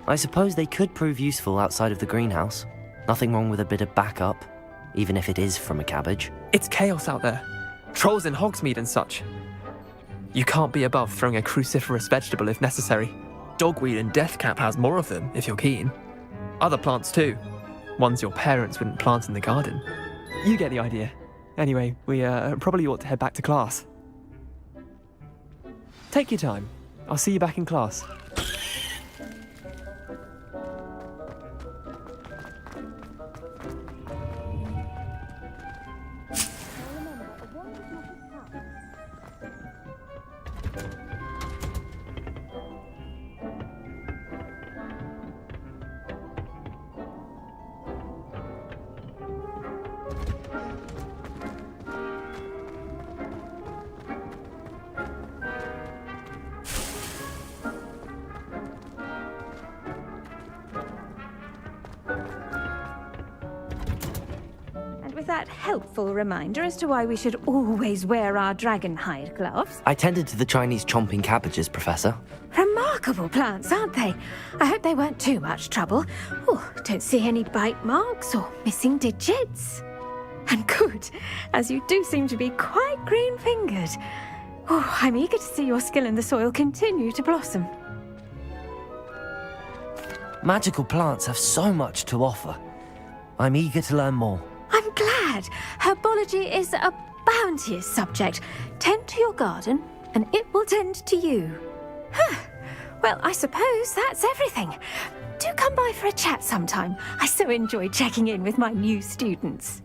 I suppose they could prove useful outside of the greenhouse. Nothing wrong with a bit of backup, even if it is from a cabbage. It's chaos out there. Trolls in Hogsmeade and such. You can't be above throwing a cruciferous vegetable if necessary. Dogweed and deathcap has more of them, if you're keen. Other plants too. Ones your parents wouldn't plant in the garden. You get the idea. Anyway, we probably ought to head back to class. Take your time. I'll see you back in class. That helpful reminder as to why we should always wear our dragon hide gloves. I tended to the Chinese chomping cabbages, Professor. Remarkable plants, aren't they? I hope they weren't too much trouble. Oh, don't see any bite marks or missing digits. And good, as you do seem to be quite green-fingered. Oh, I'm eager to see your skill in the soil continue to blossom. Magical plants have so much to offer. I'm eager to learn more. I'm glad. Herbology is a bounteous subject. Tend to your garden, and it will tend to you. Huh. Well, I suppose that's everything. Do come by for a chat sometime. I so enjoy checking in with my new students.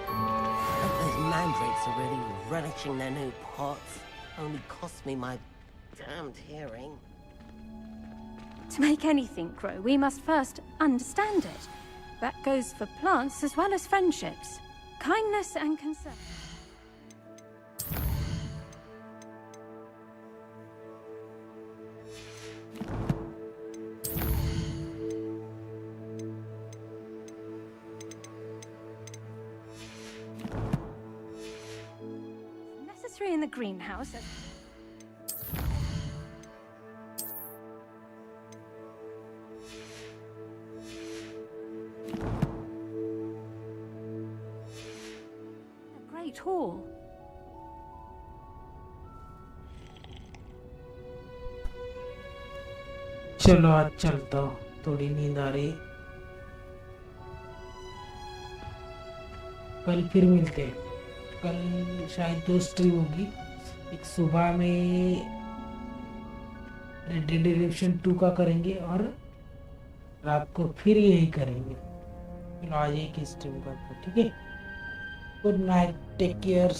Those mandrakes are really relishing their new pots. Only cost me my damned hearing. To make anything grow, we must first understand it. That goes for plants as well as friendships. Kindness and concern. Necessary in the greenhouse. Hall. चलो आज चलता हूँ, थोड़ी नींद आ रही। कल फिर मिलते हैं। कल शायद 2 स्ट्रीम होगी। एक सुबह में रेड डेड रिडेम्पशन 2 का करेंगे और रात को फिर यही करेंगे। चलो आज एक ही स्ट्रीम करते हैं, ठीक है? Good night. Take care.